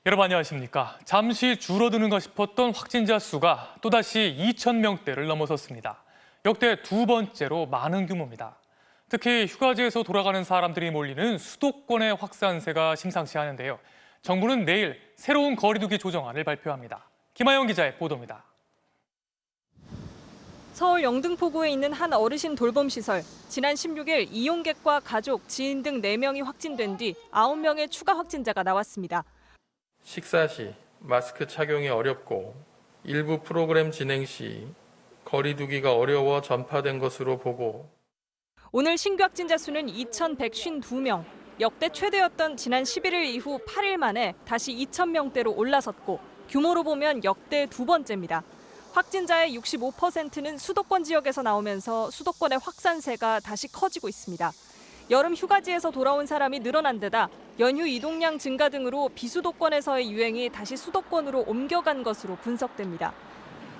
여러분 안녕하십니까. 잠시 줄어드는가 싶었던 확진자 수가 또다시 2,000명대를 넘어섰습니다. 역대 두 번째로 많은 규모입니다. 특히 휴가지에서 돌아가는 사람들이 몰리는 수도권의 확산세가 심상치 않은데요. 정부는 내일 새로운 거리두기 조정안을 발표합니다. 김하영 기자의 보도입니다. 서울 영등포구에 있는 한 어르신 돌봄시설. 지난 16일 이용객과 가족, 지인 등 4명이 확진된 뒤 9명의 추가 확진자가 나왔습니다. 식사 시 마스크 착용이 어렵고 일부 프로그램 진행 시 거리 두기가 어려워 전파된 것으로 보고 오늘 신규 확진자 수는 2,152명. 역대 최대였던 지난 11일 이후 8일 만에 다시 2,000명대로 올라섰고 규모로 보면 역대 두 번째입니다. 확진자의 65%는 수도권 지역에서 나오면서 수도권의 확산세가 다시 커지고 있습니다. 여름 휴가지에서 돌아온 사람이 늘어난 데다 연휴 이동량 증가 등으로 비수도권에서의 유행이 다시 수도권으로 옮겨간 것으로 분석됩니다.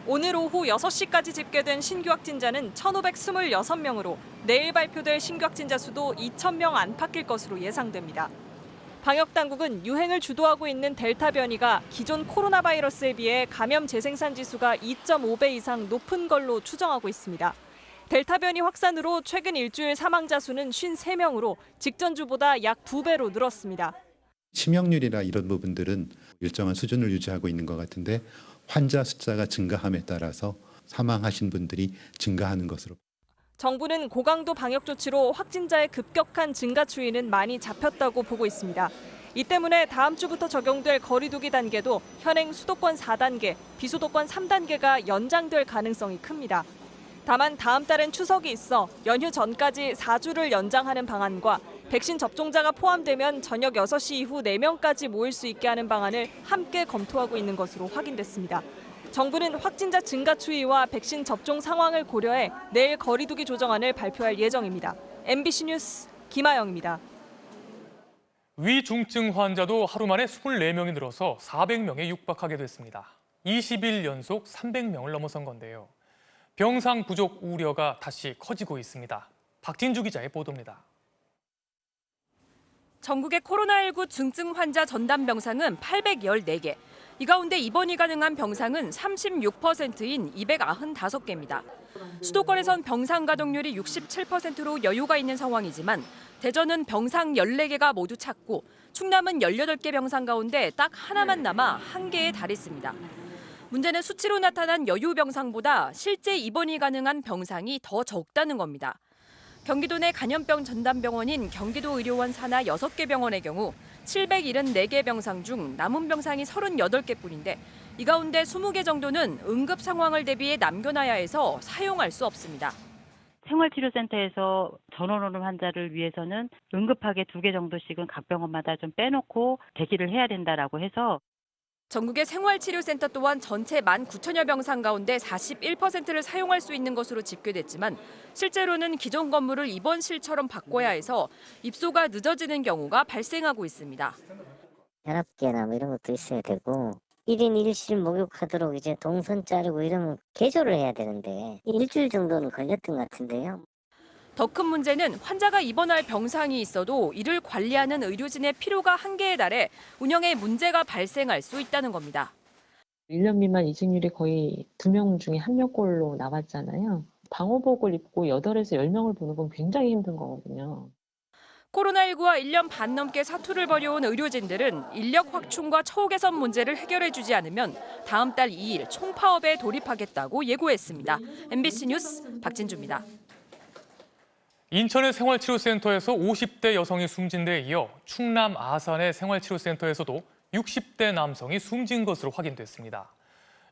오늘 오후 6시까지 집계된 신규 확진자는 1,526명으로 내일 발표될 신규 확진자 수도 2,000명 안팎일 것으로 예상됩니다. 방역당국은 유행을 주도하고 있는 델타 변이가 기존 코로나 바이러스에 비해 감염 재생산 지수가 2.5배 이상 높은 걸로 추정하고 있습니다. 델타 변이 확산으로 최근 일주일 사망자 수는 53명으로 직전 주보다 약 2배로 늘었습니다. 치명률이나 이런 부분들은 일정한 수준을 유지하고 있는 것 같은데 환자 숫자가 증가함에 따라서 사망하신 분들이 증가하는 것으로. 정부는 고강도 방역 조치로 확진자의 급격한 증가 추이는 많이 잡혔다고 보고 있습니다. 이 때문에 다음 주부터 적용될 거리두기 단계도 현행 수도권 4단계, 비수도권 3단계가 연장될 가능성이 큽니다. 다만 다음 달엔 추석이 있어 연휴 전까지 4주를 연장하는 방안과 백신 접종자가 포함되면 저녁 6시 이후 4명까지 모일 수 있게 하는 방안을 함께 검토하고 있는 것으로 확인됐습니다. 정부는 확진자 증가 추이와 백신 접종 상황을 고려해 내일 거리두기 조정안을 발표할 예정입니다. MBC 뉴스 김하영입니다. 위중증 환자도 하루 만에 24명이 늘어서 400명에 육박하게 됐습니다. 20일 연속 300명을 넘어선 건데요. 병상 부족 우려가 다시 커지고 있습니다. 박진주 기자의 보도입니다. 전국의 코로나19 중증 환자 전담 병상은 814개. 이 가운데 입원이 가능한 병상은 36%인 295개입니다. 수도권에선 병상 가동률이 67%로 여유가 있는 상황이지만 대전은 병상 14개가 모두 찼고 충남은 18개 병상 가운데 딱 하나만 남아 1개에 달했습니다. 문제는 수치로 나타난 여유 병상보다 실제 입원이 가능한 병상이 더 적다는 겁니다. 경기도 내 간염병 전담병원인 경기도의료원 산하 6개 병원의 경우 774개 병상 중 남은 병상이 38개뿐인데 이 가운데 20개 정도는 응급 상황을 대비해 남겨놔야 해서 사용할 수 없습니다. 생활치료센터에서 전원 오는 환자를 위해서는 응급하게 2개 정도씩은 각 병원마다 좀 빼놓고 대기를 해야 된다라고 해서 전국의 생활치료센터 또한 전체 19,000여 병상 가운데 41%를 사용할 수 있는 것으로 집계됐지만 실제로는 기존 건물을 입원실처럼 바꿔야 해서 입소가 늦어지는 경우가 발생하고 있습니다. 혈압계나 뭐 이런 것도 있어야 되고 1인 1실 목욕하도록 이제 동선 자르고 이러면 개조를 해야 되는데 일주일 정도는 걸렸던 것 같은데요. 더 큰 문제는 환자가 입원할 병상이 있어도 이를 관리하는 의료진의 필요가 한계에 달해 운영에 문제가 발생할 수 있다는 겁니다. 1년 미만 이직률이 거의 2명 중에 1명꼴로 나왔잖아요. 방호복을 입고 8에서 10명을 보는 건 굉장히 힘든 거거든요. 코로나19와 1년 반 넘게 사투를 벌여온 의료진들은 인력 확충과 처우 개선 문제를 해결해 주지 않으면 다음 달 2일 총파업에 돌입하겠다고 예고했습니다. MBC 뉴스 박진주입니다. 인천의 생활치료센터에서 50대 여성이 숨진 데 이어 충남 아산의 생활치료센터에서도 60대 남성이 숨진 것으로 확인됐습니다.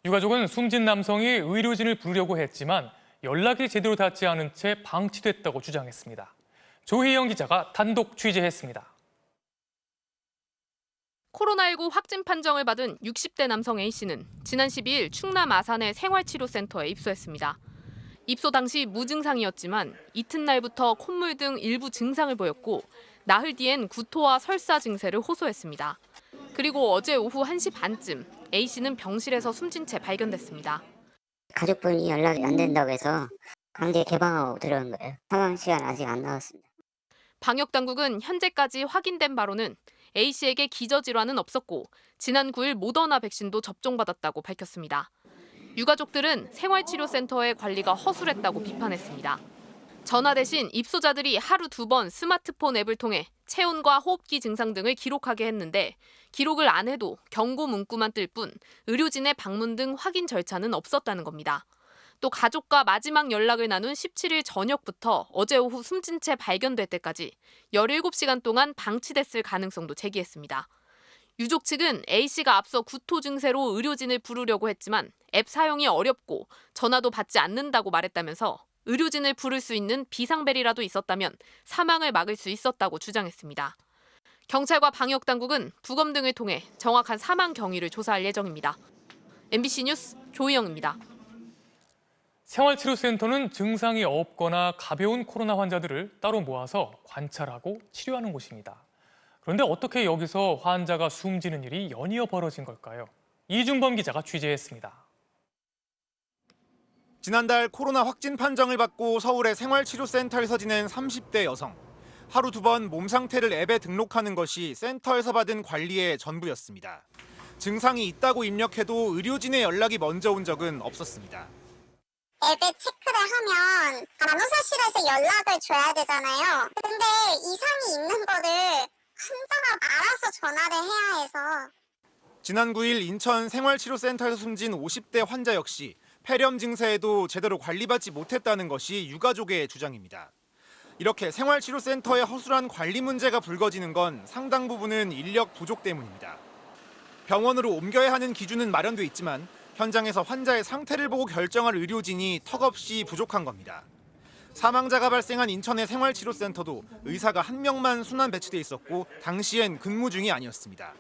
유가족은 숨진 남성이 의료진을 부르려고 했지만 연락이 제대로 닿지 않은 채 방치됐다고 주장했습니다. 조희영 기자가 단독 취재했습니다. 코로나19 확진 판정을 받은 60대 남성 A씨는 지난 12일 충남 아산의 생활치료센터에 입소했습니다. 입소 당시 무증상이었지만 이튿날부터 콧물 등 일부 증상을 보였고 나흘 뒤엔 구토와 설사 증세를 호소했습니다. 그리고 어제 오후 1시 반쯤 A씨는 병실에서 숨진 채 발견됐습니다. 가족분이 연락이 안 된다고 해서 강제 개방하고 들어간 거예요. 사망 시간 아직 안 나왔습니다. 방역당국은 현재까지 확인된 바로는 A씨에게 기저질환은 없었고 지난 9일 모더나 백신도 접종받았다고 밝혔습니다. 유가족들은 생활치료센터의 관리가 허술했다고 비판했습니다. 전화 대신 입소자들이 하루 2번 스마트폰 앱을 통해 체온과 호흡기 증상 등을 기록하게 했는데 기록을 안 해도 경고 문구만 뜰 뿐 의료진의 방문 등 확인 절차는 없었다는 겁니다. 또 가족과 마지막 연락을 나눈 17일 저녁부터 어제 오후 숨진 채 발견될 때까지 17시간 동안 방치됐을 가능성도 제기했습니다. 유족 측은 A씨가 앞서 구토 증세로 의료진을 부르려고 했지만 앱 사용이 어렵고 전화도 받지 않는다고 말했다면서 의료진을 부를 수 있는 비상벨이라도 있었다면 사망을 막을 수 있었다고 주장했습니다. 경찰과 방역당국은 부검 등을 통해 정확한 사망 경위를 조사할 예정입니다. MBC 뉴스 조희영입니다. 생활치료센터는 증상이 없거나 가벼운 코로나 환자들을 따로 모아서 관찰하고 치료하는 곳입니다. 그런데 어떻게 여기서 환자가 숨지는 일이 연이어 벌어진 걸까요? 이준범 기자가 취재했습니다. 지난달 코로나 확진 판정을 받고 서울의 생활치료센터에서 지낸 30대 여성. 하루 2번 몸 상태를 앱에 등록하는 것이 센터에서 받은 관리의 전부였습니다. 증상이 있다고 입력해도 의료진의 연락이 먼저 온 적은 없었습니다. 앱에 체크를 하면 간호사실에서 연락을 줘야 되잖아요. 근데 이상이 있는 거를 환자가 알아서 전화를 해야 해서. 지난 9일 인천 생활치료센터에서 숨진 50대 환자 역시 폐렴 증세에도 제대로 관리받지 못했다는 것이 유가족의 주장입니다. 이렇게 생활치료센터의 허술한 관리 문제가 불거지는 건 상당 부분은 인력 부족 때문입니다. 병원으로 옮겨야 하는 기준은 마련돼 있지만 현장에서 환자의 상태를 보고 결정할 의료진이 턱없이 부족한 겁니다. 사망자가 발생한 인천의 생활치료센터도 의사가 1명만 순환 배치돼 있었고 당시엔 근무 중이 아니었습니다.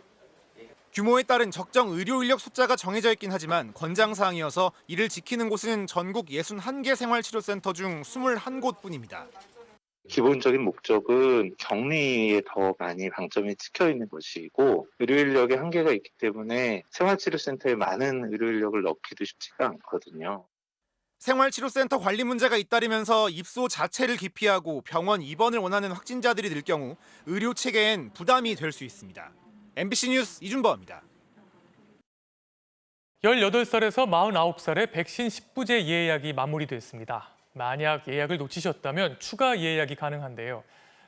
규모에 따른 적정 의료 인력 숫자가 정해져 있긴 하지만 권장사항이어서 이를 지키는 곳은 전국 61개 생활치료센터 중 21곳뿐입니다. 기본적인 목적은 격리에 더 많이 방점이 찍혀 있는 것이고 의료 인력의 한계가 있기 때문에 생활치료센터에 많은 의료 인력을 넣기도 쉽지가 않거든요. 생활치료센터 관리 문제가 잇따르면서 입소 자체를 기피하고 병원 입원을 원하는 확진자들이 늘 경우 의료 체계엔 부담이 될 수 있습니다. MBC 뉴스 이준범입니다. 18살에서 49살의 백신 10부제 예약이 마무리됐습니다. 만약 예약을 놓치셨다면 추가 예약이 가능한데요.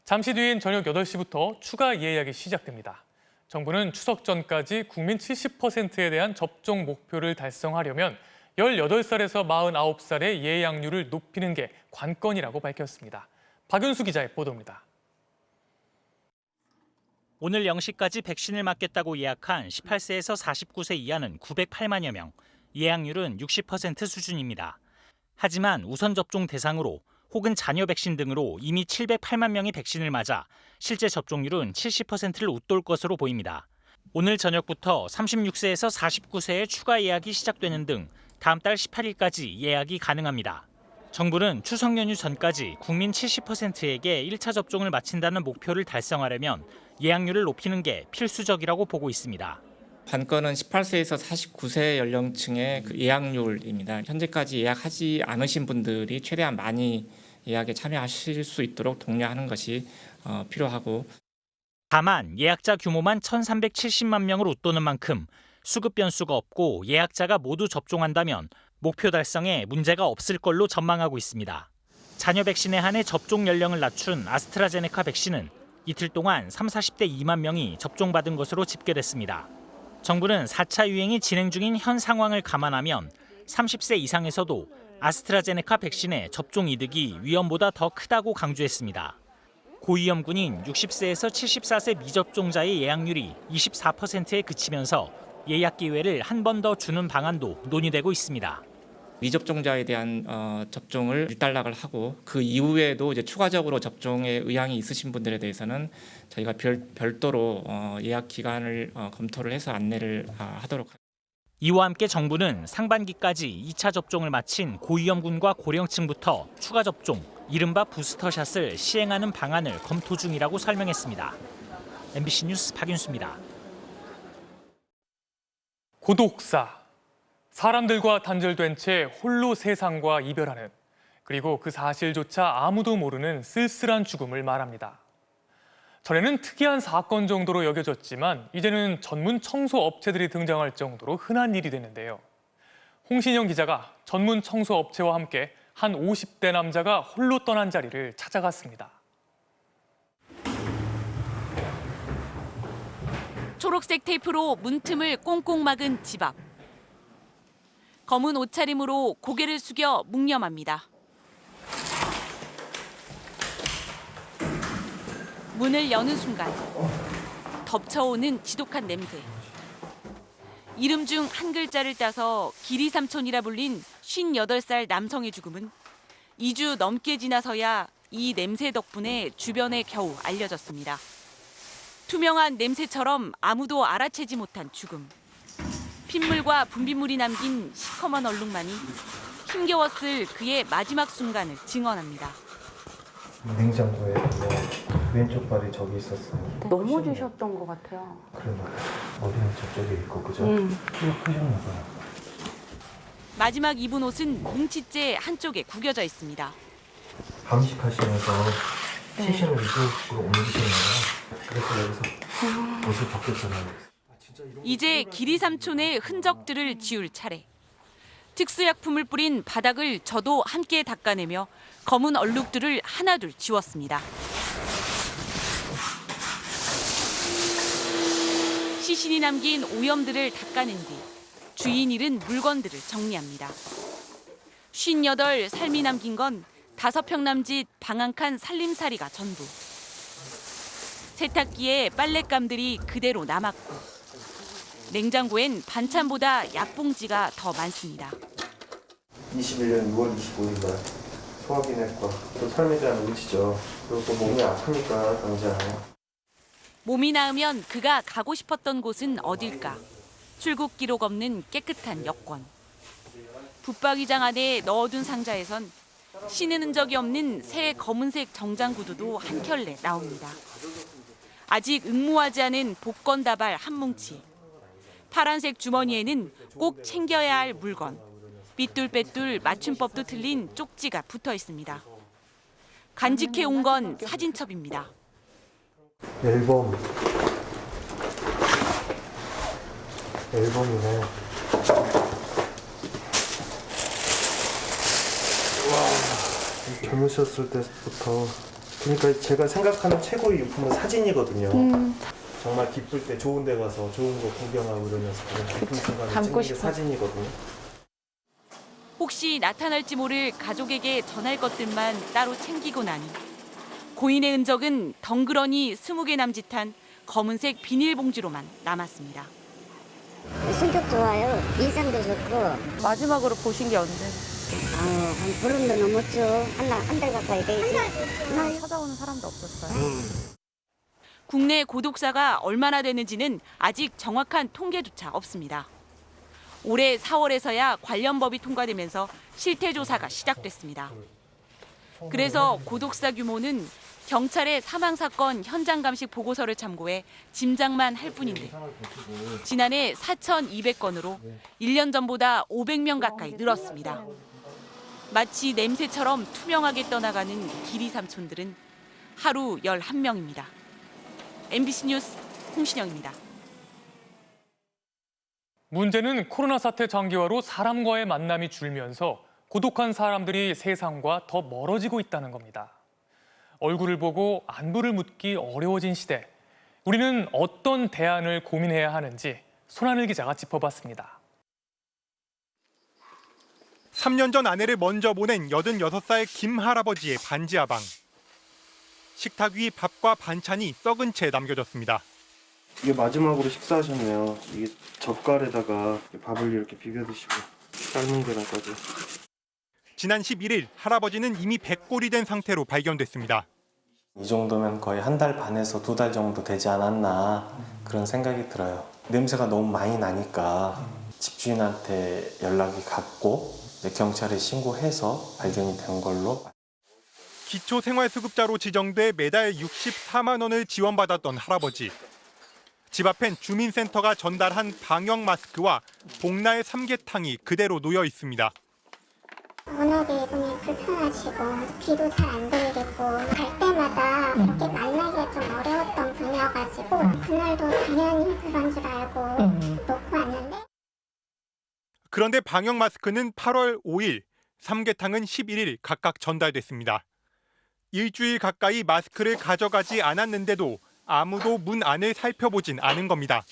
잠시 뒤인 저녁 8시부터 추가 예약이 시작됩니다. 정부는 추석 전까지 국민 70%에 대한 접종 목표를 달성하려면 18살에서 49살의 예약률을 높이는 게 관건이라고 밝혔습니다. 박윤수 기자의 보도입니다. 오늘 0시까지 백신을 맞겠다고 예약한 18세에서 49세 이하는 908만여 명, 예약률은 60% 수준입니다. 하지만 우선 접종 대상으로 혹은 자녀 백신 등으로 이미 708만 명이 백신을 맞아 실제 접종률은 70%를 웃돌 것으로 보입니다. 오늘 저녁부터 36세에서 49세의 추가 예약이 시작되는 등 다음 달 18일까지 예약이 가능합니다. 정부는 추석 연휴 전까지 국민 70%에게 1차 접종을 마친다는 목표를 달성하려면 예약률을 높이는 게 필수적이라고 보고 있습니다. 관건은 18세에서 49세 연령층의 그 예약률입니다. 현재까지 예약하지 않으신 분들이 최대한 많이 예약에 참여하실 수 있도록 독려하는 것이 필요하고 다만 예약자 규모만 1,370만 명을 웃도는 만큼 수급 변수가 없고 예약자가 모두 접종한다면 목표 달성에 문제가 없을 걸로 전망하고 있습니다. 자녀 백신에 한해 접종 연령을 낮춘 아스트라제네카 백신은 이틀 동안 30, 40대 2만 명이 접종받은 것으로 집계됐습니다. 정부는 4차 유행이 진행 중인 현 상황을 감안하면 30세 이상에서도 아스트라제네카 백신의 접종 이득이 위험보다 더 크다고 강조했습니다. 고위험군인 60세에서 74세 미접종자의 예약률이 24%에 그치면서 예약 기회를 한 번 더 주는 방안도 논의되고 있습니다. 미접종자에 대한 접종을 일단락을 하고 그 이후에도 이제 추가적으로 접종에 의향이 있으신 분들에 대해서는 저희가 별도로 예약 기간을 검토를 해서 안내를 하도록 하겠습니다. 이와 함께 정부는 상반기까지 2차 접종을 마친 고위험군과 고령층부터 추가 접종, 이른바 부스터샷을 시행하는 방안을 검토 중이라고 설명했습니다. MBC 뉴스 박윤수입니다. 고독사. 사람들과 단절된 채 홀로 세상과 이별하는, 그리고 그 사실조차 아무도 모르는 쓸쓸한 죽음을 말합니다. 전에는 특이한 사건 정도로 여겨졌지만 이제는 전문 청소 업체들이 등장할 정도로 흔한 일이 되는데요. 홍신영 기자가 전문 청소 업체와 함께 한 50대 남자가 홀로 떠난 자리를 찾아갔습니다. 초록색 테이프로 문틈을 꽁꽁 막은 집 앞. 검은 옷차림으로 고개를 숙여 묵념합니다. 문을 여는 순간 덮쳐오는 지독한 냄새. 이름 중 한 글자를 따서 기리삼촌이라 불린 58살 남성의 죽음은 2주 넘게 지나서야 이 냄새 덕분에 주변에 겨우 알려졌습니다. 투명한 냄새처럼 아무도 알아채지 못한 죽음. 핏물과 분비물이 남긴 시커먼 얼룩만이 힘겨웠을 그의 마지막 순간을 증언합니다. 냉장고에 왼쪽 발이 저기 있었어요. 넘어지셨던 것 같아요. 그러나 머리는 저쪽에 있고 그죠? 키가 크셨나 봐요. 마지막 입은 옷은 뭉치째 한쪽에 구겨져 있습니다. 밤식하시면서 시신을 이쪽으로 옮기셨나 봐요. 그래서 여기서 옷을 벗겼잖아요. 이제 기리삼촌의 흔적들을 지울 차례. 특수약품을 뿌린 바닥을 저도 함께 닦아내며 검은 얼룩들을 하나둘 지웠습니다. 시신이 남긴 오염들을 닦아낸 뒤 주인 잃은 물건들을 정리합니다. 58 삶이 남긴 건 5평 남짓 방 한 칸 살림살이가 전부. 세탁기에 빨랫감들이 그대로 남았고 냉장고엔 반찬보다 약봉지가 더 많습니다. 21년 6월 25일 날 소화기내과 또 삶에 대한 의지죠. 그리고 또 몸이 아프니까 당장. 몸이 나으면 그가 가고 싶었던 곳은 어딜까? 출국 기록 없는 깨끗한 여권. 붙박이장 안에 넣어둔 상자에선 신은 흔적이 없는 새 검은색 정장 구두도 한 켤레 나옵니다. 아직 응모하지 않은 복권 다발 한 뭉치. 파란색 주머니에는 꼭 챙겨야 할 물건. 삐뚤빼뚤 맞춤법도 틀린 쪽지가 붙어 있습니다. 간직해 온 건 사진첩입니다. 앨범이네. 젊으셨을 때부터 그러니까 제가 생각하는 최고의 유품은 사진이거든요. 정말 기쁠 때 좋은 데 가서 좋은 거 구경하고 이러면서 기쁜 순간을 찍는 게 사진이거든요. 혹시 나타날지 모를 가족에게 전할 것들만 따로 챙기고 나니 고인의 흔적은 덩그러니 20개 남짓한 검은색 비닐봉지로만 남았습니다. 성격 좋아요. 인상도 좋고. 마지막으로 보신 게 언제? 한 보름도 넘었죠. 한 달 가까이 되지. 찾아오는 사람도 없었어요. 국내 고독사가 얼마나 되는지는 아직 정확한 통계조차 없습니다. 올해 4월에서야 관련 법이 통과되면서 실태 조사가 시작됐습니다. 그래서 고독사 규모는 경찰의 사망사건 현장 감식 보고서를 참고해 짐작만 할 뿐인데 지난해 4,200건으로 1년 전보다 500명 가까이 늘었습니다. 마치 냄새처럼 투명하게 떠나가는 기리삼촌들은 하루 11명입니다. MBC 뉴스 홍신영입니다. 문제는 코로나 사태 장기화로 사람과의 만남이 줄면서 고독한 사람들이 세상과 더 멀어지고 있다는 겁니다. 얼굴을 보고 안부를 묻기 어려워진 시대. 우리는 어떤 대안을 고민해야 하는지 손하늘 기자가 짚어봤습니다. 3년 전 아내를 먼저 보낸 86살 김 할아버지의 반지하방. 식탁 위 밥과 반찬이 썩은 채 남겨졌습니다. 이게 마지막으로 식사하셨네요. 이게 젓갈에다가 밥을 이렇게 비벼 드시고 삶은 계란까지. 지난 11일 할아버지는 이미 백골이 된 상태로 발견됐습니다. 이 정도면 거의 한 달 반에서 2달 정도 되지 않았나 그런 생각이 들어요. 냄새가 너무 많이 나니까 집주인한테 연락이 갔고 경찰에 신고해서 발견이 된 걸로. 기초생활수급자로 지정돼 매달 64만 원을 지원받았던 할아버지. 집 앞엔 주민센터가 전달한 방역 마스크와 복날 삼계탕이 그대로 놓여 있습니다. 워낙에 몸이 불편하시고 귀도 잘 안 들리겠고 갈 때마다 그렇게 만나기가 좀 어려웠던 있어가지고 그날도 당연히 그런 줄 알고 놓고 왔는데. 그런데 방역 마스크는 8월 5일, 삼계탕은 11일 각각 전달됐습니다. 일주일 가까이 마스크를 가져가지 않았는데도 아무도 문 안을 살펴보진 않은 겁니다.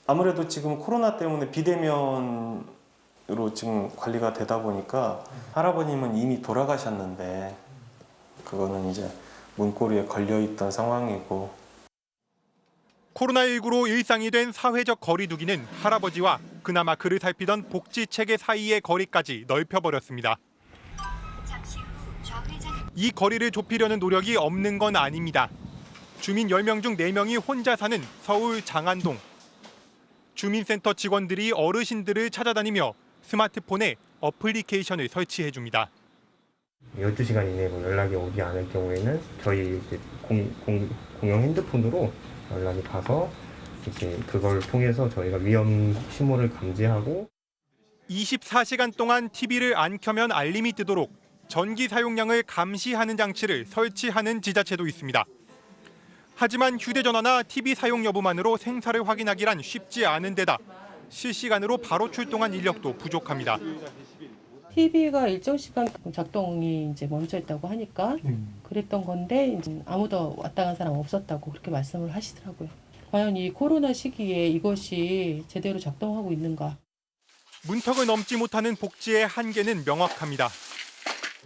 아무래도 지금 코로나 때문에 비대면으로 지금 관리가 되다 보니까 할아버님은 이미 돌아가셨는데 그거는 이제 문고리에 걸려있던 상황이고. 코로나19로 일상이 된 사회적 거리두기는 할아버지와 그나마 그를 살피던 복지체계 사이의 거리까지 넓혀버렸습니다. 이 거리를 좁히려는 노력이 없는 건 아닙니다. 주민 10명 중 4명이 혼자 사는 서울 장안동. 주민센터 직원들이 어르신들을 찾아다니며 스마트폰에 어플리케이션을 설치해줍니다. 12시간 이내로 연락이 오지 않을 경우에는 저희 이제 공용 핸드폰으로 연락이 가서 이제 그걸 통해서 저희가 위험 신호를 감지하고 24시간 동안 TV를 안 켜면 알림이 뜨도록 전기 사용량을 감시하는 장치를 설치하는 지자체도 있습니다. 하지만 휴대전화나 TV 사용 여부만으로 생사를 확인하기란 쉽지 않은 데다 실시간으로 바로 출동한 인력도 부족합니다. TV가 일정 시간 작동이 이제 멈춰 있다고 하니까 그랬던 건데 이제 아무도 왔다 간 사람 없었다고 그렇게 말씀을 하시더라고요. 과연 이 코로나 시기에 이것이 제대로 작동하고 있는가? 문턱을 넘지 못하는 복지의 한계는 명확합니다.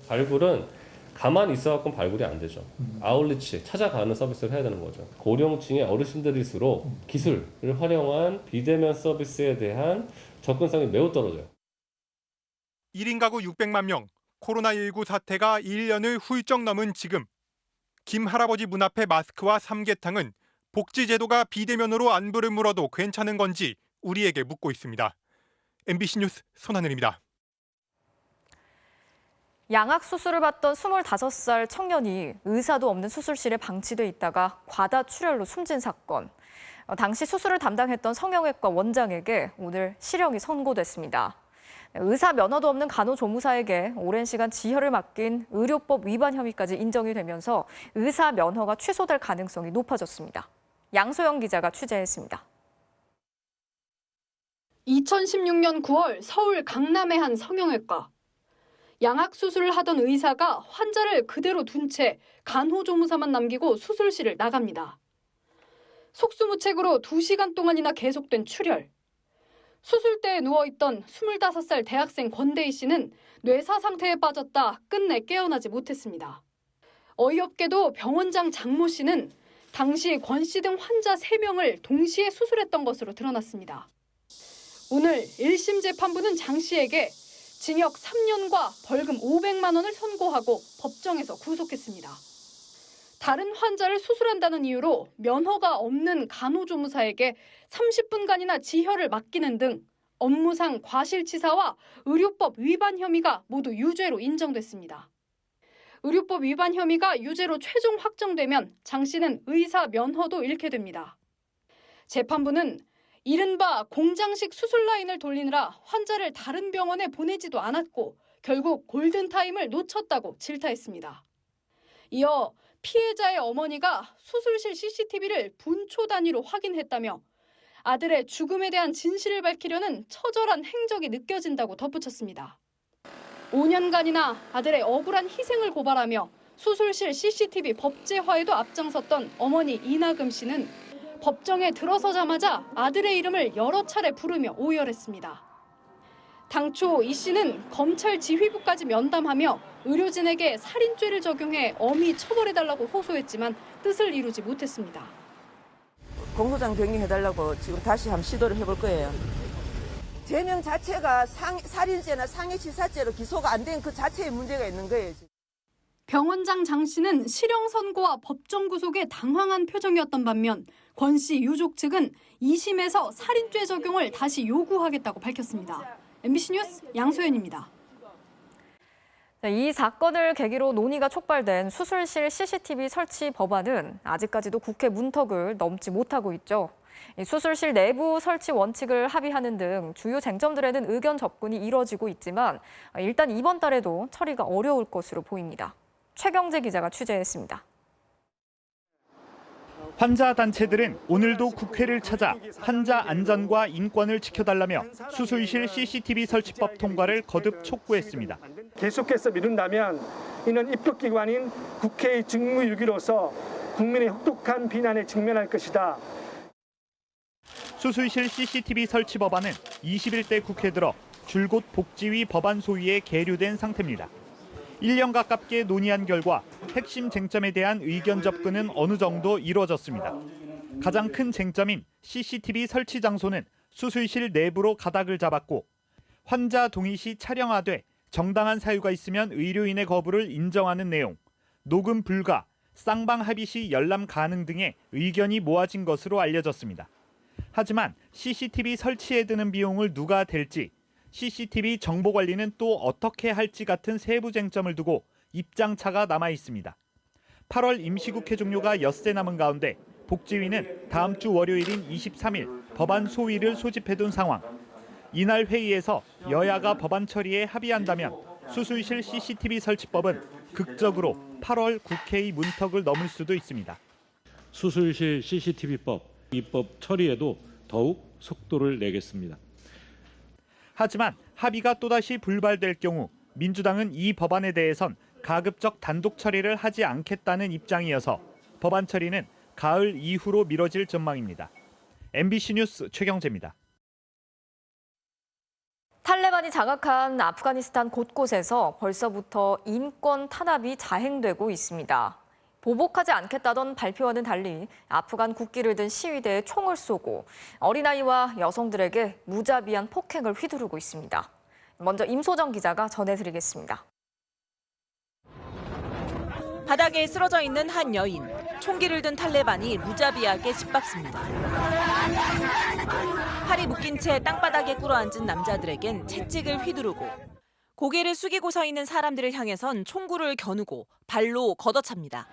발굴은 가만히 있어갖고 발굴이 안 되죠. 아울리치, 찾아가는 서비스를 해야 되는 거죠. 고령층의 어르신들일수록 기술을 활용한 비대면 서비스에 대한 접근성이 매우 떨어져요. 1인 가구 600만 명, 코로나19 사태가 1년을 훌쩍 넘은 지금. 김 할아버지 문 앞의 마스크와 삼계탕은 복지제도가 비대면으로 안부를 물어도 괜찮은 건지 우리에게 묻고 있습니다. MBC 뉴스 손하늘입니다. 양악 수술을 받던 25살 청년이 의사도 없는 수술실에 방치돼 있다가 과다 출혈로 숨진 사건. 당시 수술을 담당했던 성형외과 원장에게 오늘 실형이 선고됐습니다. 의사 면허도 없는 간호조무사에게 오랜 시간 지혈을 맡긴 의료법 위반 혐의까지 인정이 되면서 의사 면허가 취소될 가능성이 높아졌습니다. 양소영 기자가 취재했습니다. 2016년 9월 서울 강남의 한 성형외과. 양악 수술을 하던 의사가 환자를 그대로 둔 채 간호조무사만 남기고 수술실을 나갑니다. 속수무책으로 2시간 동안이나 계속된 출혈. 수술대에 누워있던 25살 대학생 권대희 씨는 뇌사 상태에 빠졌다 끝내 깨어나지 못했습니다. 어이없게도 병원장 장모 씨는 당시 권 씨 등 환자 3명을 동시에 수술했던 것으로 드러났습니다. 오늘 1심 재판부는 장 씨에게 징역 3년과 벌금 500만 원을 선고하고 법정에서 구속했습니다. 다른 환자를 수술한다는 이유로 면허가 없는 간호조무사에게 30분간이나 지혈을 맡기는 등 업무상 과실치사와 의료법 위반 혐의가 모두 유죄로 인정됐습니다. 의료법 위반 혐의가 유죄로 최종 확정되면 장 씨는 의사 면허도 잃게 됩니다. 재판부는 이른바 공장식 수술 라인을 돌리느라 환자를 다른 병원에 보내지도 않았고 결국 골든타임을 놓쳤다고 질타했습니다. 이어 피해자의 어머니가 수술실 CCTV를 분초 단위로 확인했다며 아들의 죽음에 대한 진실을 밝히려는 처절한 행적이 느껴진다고 덧붙였습니다. 5년간이나 아들의 억울한 희생을 고발하며 수술실 CCTV 법제화에도 앞장섰던 어머니 이나금 씨는 법정에 들어서자마자 아들의 이름을 여러 차례 부르며 오열했습니다. 당초 이 씨는 검찰 지휘부까지 면담하며 의료진에게 살인죄를 적용해 엄히 처벌해달라고 호소했지만 뜻을 이루지 못했습니다. 공소장 변경해달라고 지금 다시 한번 시도를 해볼 거예요. 죄명 자체가 살인죄나 상해치사죄로 기소가 안 된 그 자체에 문제가 있는 거예요. 병원장 장 씨는 실형 선고와 법정 구속에 당황한 표정이었던 반면 권 씨 유족 측은 2심에서 살인죄 적용을 다시 요구하겠다고 밝혔습니다. MBC 뉴스 양소연입니다. 이 사건을 계기로 논의가 촉발된 수술실 CCTV 설치 법안은 아직까지도 국회 문턱을 넘지 못하고 있죠. 수술실 내부 설치 원칙을 합의하는 등 주요 쟁점들에는 의견 접근이 이뤄지고 있지만 일단 이번 달에도 처리가 어려울 것으로 보입니다. 최경재 기자가 취재했습니다. 환자 단체들은 오늘도 국회를 찾아 환자 안전과 인권을 지켜달라며 수술실 CCTV 설치법 통과를 거듭 촉구했습니다. 계속해서 미룬다면 이는 입법기관인 국회의 직무유기로서 국민의 혹독한 비난에 직면할 것이다. 수술실 CCTV 설치 법안은 21대 국회 들어 줄곧 복지위 법안 소위에 계류된 상태입니다. 1년 가깝게 논의한 결과 핵심 쟁점에 대한 의견 접근은 어느 정도 이루어졌습니다. 가장 큰 쟁점인 CCTV 설치 장소는 수술실 내부로 가닥을 잡았고 환자 동의 시 촬영하되 정당한 사유가 있으면 의료인의 거부를 인정하는 내용, 녹음 불가, 쌍방 합의 시 열람 가능 등의 의견이 모아진 것으로 알려졌습니다. 하지만 CCTV 설치에 드는 비용을 누가 댈지, CCTV 정보 관리는 또 어떻게 할지 같은 세부 쟁점을 두고 입장차가 남아 있습니다. 8월 임시국회 종료가 엿새 남은 가운데 복지위는 다음 주 월요일인 23일 법안 소위를 소집해둔 상황. 이날 회의에서 여야가 법안 처리에 합의한다면 수술실 CCTV 설치법은 극적으로 8월 국회의 문턱을 넘을 수도 있습니다. 수술실 CCTV법 입법 처리에도 더욱 속도를 내겠습니다. 하지만 합의가 또다시 불발될 경우 민주당은 이 법안에 대해선 가급적 단독 처리를 하지 않겠다는 입장이어서 법안 처리는 가을 이후로 미뤄질 전망입니다. MBC 뉴스 최경재입니다. 탈레반이 장악한 아프가니스탄 곳곳에서 벌써부터 인권 탄압이 자행되고 있습니다. 보복하지 않겠다던 발표와는 달리 아프간 국기를 든 시위대에 총을 쏘고 어린아이와 여성들에게 무자비한 폭행을 휘두르고 있습니다. 먼저 임소정 기자가 전해드리겠습니다. 바닥에 쓰러져 있는 한 여인. 총기를 든 탈레반이 무자비하게 짓밟습니다. 팔이 묶인 채 땅바닥에 꿇어앉은 남자들에겐 채찍을 휘두르고 고개를 숙이고 서 있는 사람들을 향해선 총구를 겨누고 발로 걷어찹니다.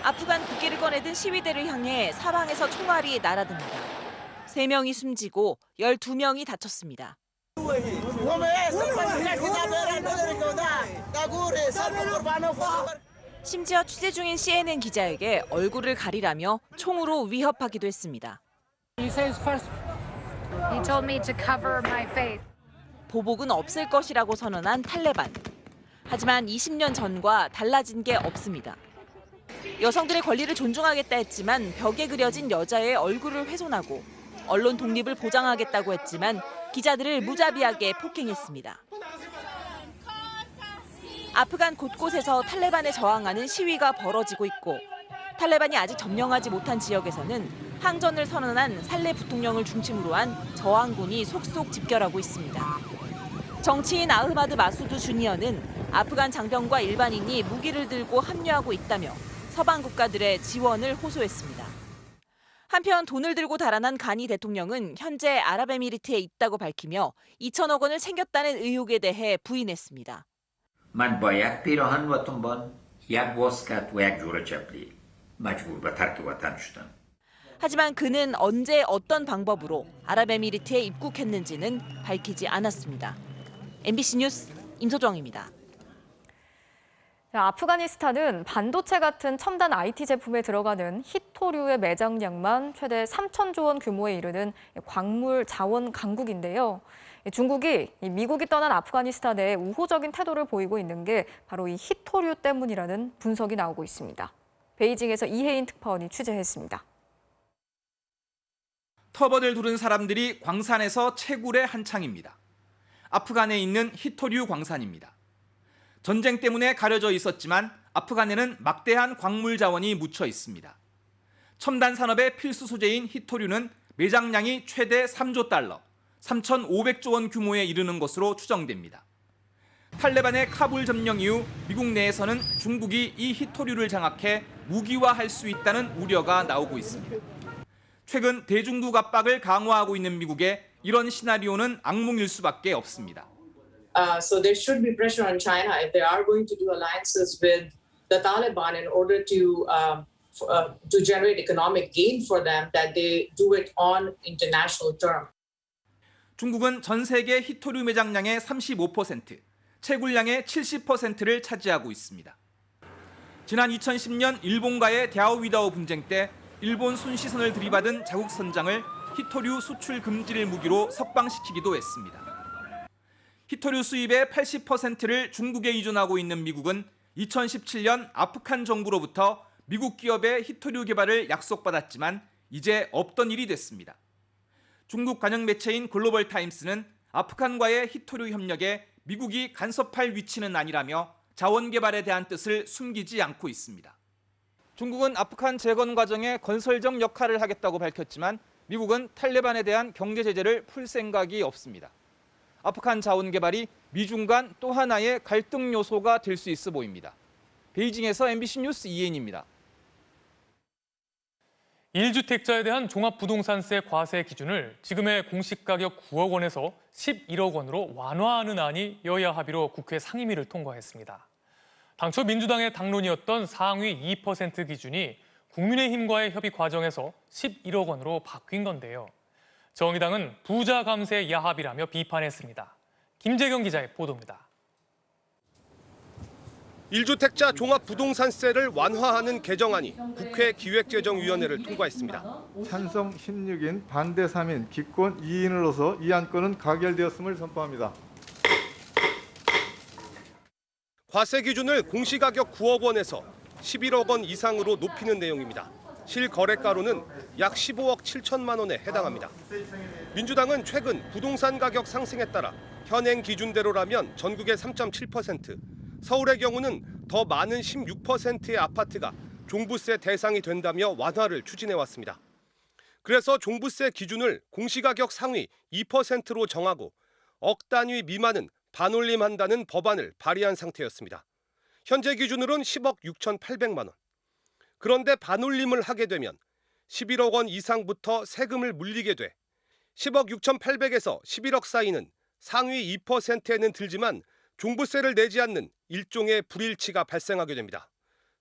아프간 국기를 꺼내든 시위대를 향해 사방에서 총알이 날아듭니다. 3명이 숨지고 12명이 다쳤습니다. 심지어 취재 중인 CNN 기자에게 얼굴을 가리라며 총으로 위협하기도 했습니다. 보복은 없을 것이라고 선언한 탈레반. 하지만 20년 전과 달라진 게 없습니다. 여성들의 권리를 존중하겠다 했지만 벽에 그려진 여자의 얼굴을 훼손하고 언론 독립을 보장하겠다고 했지만 기자들을 무자비하게 폭행했습니다. 아프간 곳곳에서 탈레반에 저항하는 시위가 벌어지고 있고 탈레반이 아직 점령하지 못한 지역에서는 항전을 선언한 살레 부통령을 중심으로 한 저항군이 속속 집결하고 있습니다. 정치인 아흐마드 마수드 주니어는 아프간 장병과 일반인이 무기를 들고 합류하고 있다며 서방 국가들의 지원을 호소했습니다. 한편 돈을 들고 달아난 가니 대통령은 현재 아랍에미리트에 있다고 밝히며 2천억 원을 챙겼다는 의혹에 대해 부인했습니다. من باید پیراهن وطنبان یک واسکت و یک جور چپلی مجبور به ترک وطن شدم. 하지만 그는 언제 어떤 방법으로 아랍에미리트에 입국했는지는 밝히지 않았습니다. MBC 뉴스 임소정입니다. 아프가니스탄은 반도체 같은 첨단 IT 제품에 들어가는 히토류의 매장량만 최대 3,000조 원 규모에 이르는 광물 자원 강국인데요. 중국이 미국이 떠난 아프가니스탄에 우호적인 태도를 보이고 있는 게 바로 이 히토류 때문이라는 분석이 나오고 있습니다. 베이징에서 이혜인 특파원이 취재했습니다. 터번을 두른 사람들이 광산에서 채굴에 한창입니다. 아프간에 있는 히토류 광산입니다. 전쟁 때문에 가려져 있었지만 아프간에는 막대한 광물 자원이 묻혀 있습니다. 첨단 산업의 필수 소재인 히토류는 매장량이 최대 3조 달러, 3,500조 원 규모에 이르는 것으로 추정됩니다. 탈레반의 카불 점령 이후 미국 내에서는 중국이 이 히토류를 장악해 무기화할 수 있다는 우려가 나오고 있습니다. 최근 대중국 압박을 강화하고 있는 미국에 이런 시나리오는 악몽일 수밖에 없습니다. So there should be pressure on China if they are going to do alliances with the Taliban in order to generate economic gain for them, that they do it on international terms. 중국은 전 세계 히토류 매장량의 35%, 채굴량의 70%를 차지하고 있습니다. 지난 2010년 일본과의 대아오위다오 분쟁 때 일본 순시선을 들이받은 자국 선장을 히토류 수출 금지를 무기로 석방시키기도 했습니다. 히토류 수입의 80%를 중국에 의존하고 있는 미국은 2017년 아프간 정부로부터 미국 기업의 히토류 개발을 약속받았지만 이제 없던 일이 됐습니다. 중국 관영 매체인 글로벌 타임스는 아프간과의 히토류 협력에 미국이 간섭할 위치는 아니라며 자원 개발에 대한 뜻을 숨기지 않고 있습니다. 중국은 아프간 재건 과정에 건설적 역할을 하겠다고 밝혔지만 미국은 탈레반에 대한 경제 제재를 풀 생각이 없습니다. 아프간 자원 개발이 미중 간 또 하나의 갈등 요소가 될 수 있어 보입니다. 베이징에서 MBC 뉴스 이혜인입니다. 1주택자에 대한 종합부동산세 과세 기준을 지금의 공시가격 9억 원에서 11억 원으로 완화하는 안이 여야 합의로 국회 상임위를 통과했습니다. 당초 민주당의 당론이었던 상위 2% 기준이 국민의힘과의 협의 과정에서 11억 원으로 바뀐 건데요. 정의당은 부자 감세 야합이라며 비판했습니다. 김재경 기자의 보도입니다. 1주택자 종합부동산세를 완화하는 개정안이 국회 기획재정위원회를 통과했습니다. 찬성 16인, 반대 3인, 기권 2인으로서 이 안건은 가결되었음을 선포합니다. 과세 기준을 공시가격 9억 원에서 11억 원 이상으로 높이는 내용입니다. 실거래가로는 약 15억 7천만 원에 해당합니다. 민주당은 최근 부동산 가격 상승에 따라 현행 기준대로라면 전국의 3.7%, 서울의 경우는 더 많은 16%의 아파트가 종부세 대상이 된다며 완화를 추진해왔습니다. 그래서 종부세 기준을 공시가격 상위 2%로 정하고 억 단위 미만은 반올림한다는 법안을 발의한 상태였습니다. 현재 기준으로는 10억 6,800만 원. 그런데 반올림을 하게 되면 11억 원 이상부터 세금을 물리게 돼 10억 6,800에서 11억 사이는 상위 2%에는 들지만 종부세를 내지 않는 일종의 불일치가 발생하게 됩니다.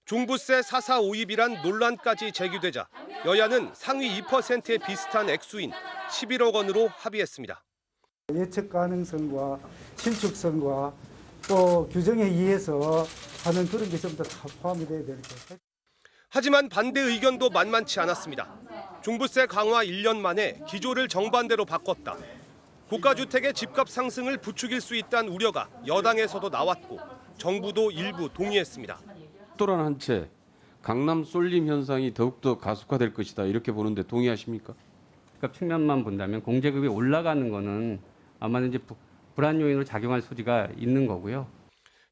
종부세 4.4.5입이란 논란까지 제기되자 여야는 상위 2%에 비슷한 액수인 11억 원으로 합의했습니다. 예측 가능성과 신축성과 또 규정에 의해서 하는 그런 게 좀 더 포함이 돼야 될 거예요. 하지만 반대 의견도 만만치 않았습니다. 종부세 강화 1년 만에 기조를 정반대로 바꿨다. 고가주택의 집값 상승을 부추길 수 있다는 우려가 여당에서도 나왔고 정부도 일부 동의했습니다. 또한 한 채 강남 쏠림 현상이 더욱더 가속화될 것이다 이렇게 보는데 동의하십니까? 집값 측면만 본다면 공제급이 올라가는 거는 아마 이제 불안 요인으로 작용할 소지가 있는 거고요.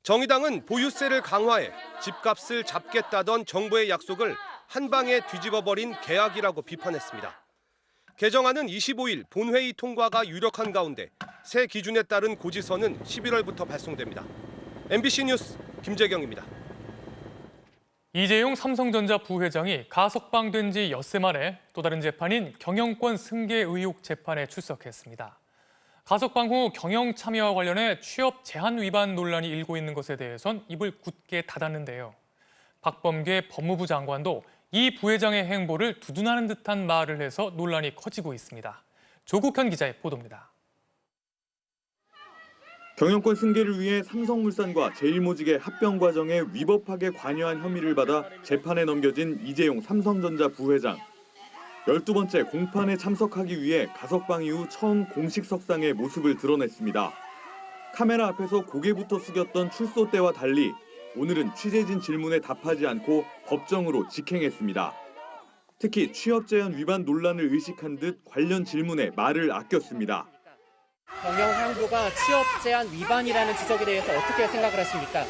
정의당은 보유세를 강화해 집값을 잡겠다던 정부의 약속을 한 방에 뒤집어버린 계약이라고 비판했습니다. 개정안은 25일 본회의 통과가 유력한 가운데 새 기준에 따른 고지서는 11월부터 발송됩니다. MBC 뉴스 김재경입니다. 이재용 삼성전자 부회장이 가석방된 지 엿새 만에 또 다른 재판인 경영권 승계 의혹 재판에 출석했습니다. 가석방 후 경영 참여와 관련해 취업 제한 위반 논란이 일고 있는 것에 대해선 입을 굳게 닫았는데요. 박범계 법무부 장관도 이 부회장의 행보를 두둔하는 듯한 말을 해서 논란이 커지고 있습니다. 조국현 기자의 보도입니다. 경영권 승계를 위해 삼성물산과 제일모직의 합병 과정에 위법하게 관여한 혐의를 받아 재판에 넘겨진 이재용 삼성전자 부회장. 12번째 공판에 참석하기 위해 가석방 이후 처음 공식 석상에 모습을 드러냈습니다. 카메라 앞에서 고개부터 숙였던 출소 때와 달리 오늘은 취재진 질문에 답하지 않고 법정으로 직행했습니다. 특히 취업 제한 위반 논란을 의식한 듯 관련 질문에 말을 아꼈습니다. 경영 행보가 취업 제한 위반이라는 지적에 대해서 어떻게 생각을 하십니까?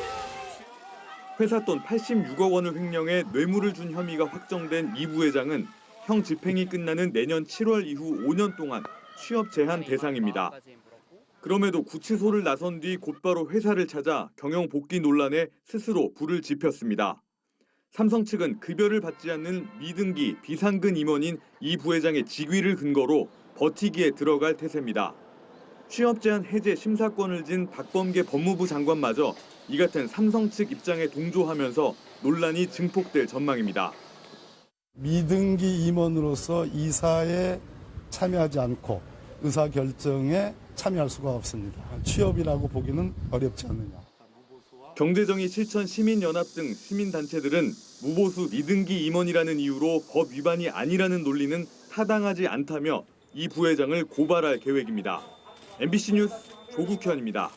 회사 돈 86억 원을 횡령해 뇌물을 준 혐의가 확정된 이 부회장은 형 집행이 끝나는 내년 7월 이후 5년 동안 취업 제한 대상입니다. 그럼에도 구치소를 나선 뒤 곧바로 회사를 찾아 경영 복귀 논란에 스스로 불을 지폈습니다. 삼성 측은 급여를 받지 않는 미등기 비상근 임원인 이 부회장의 직위를 근거로 버티기에 들어갈 태세입니다. 취업 제한 해제 심사권을 진 박범계 법무부 장관마저 이 같은 삼성 측 입장에 동조하면서 논란이 증폭될 전망입니다. 미등기 임원으로서 이사에 참여하지 않고 의사결정에 참여할 수가 없습니다. 취업이라고 보기는 어렵지 않느냐. 경제정의 실천 시민연합 등 시민단체들은 무보수 미등기 임원이라는 이유로 법 위반이 아니라는 논리는 타당하지 않다며 이 부회장을 고발할 계획입니다. MBC 뉴스 조국현입니다.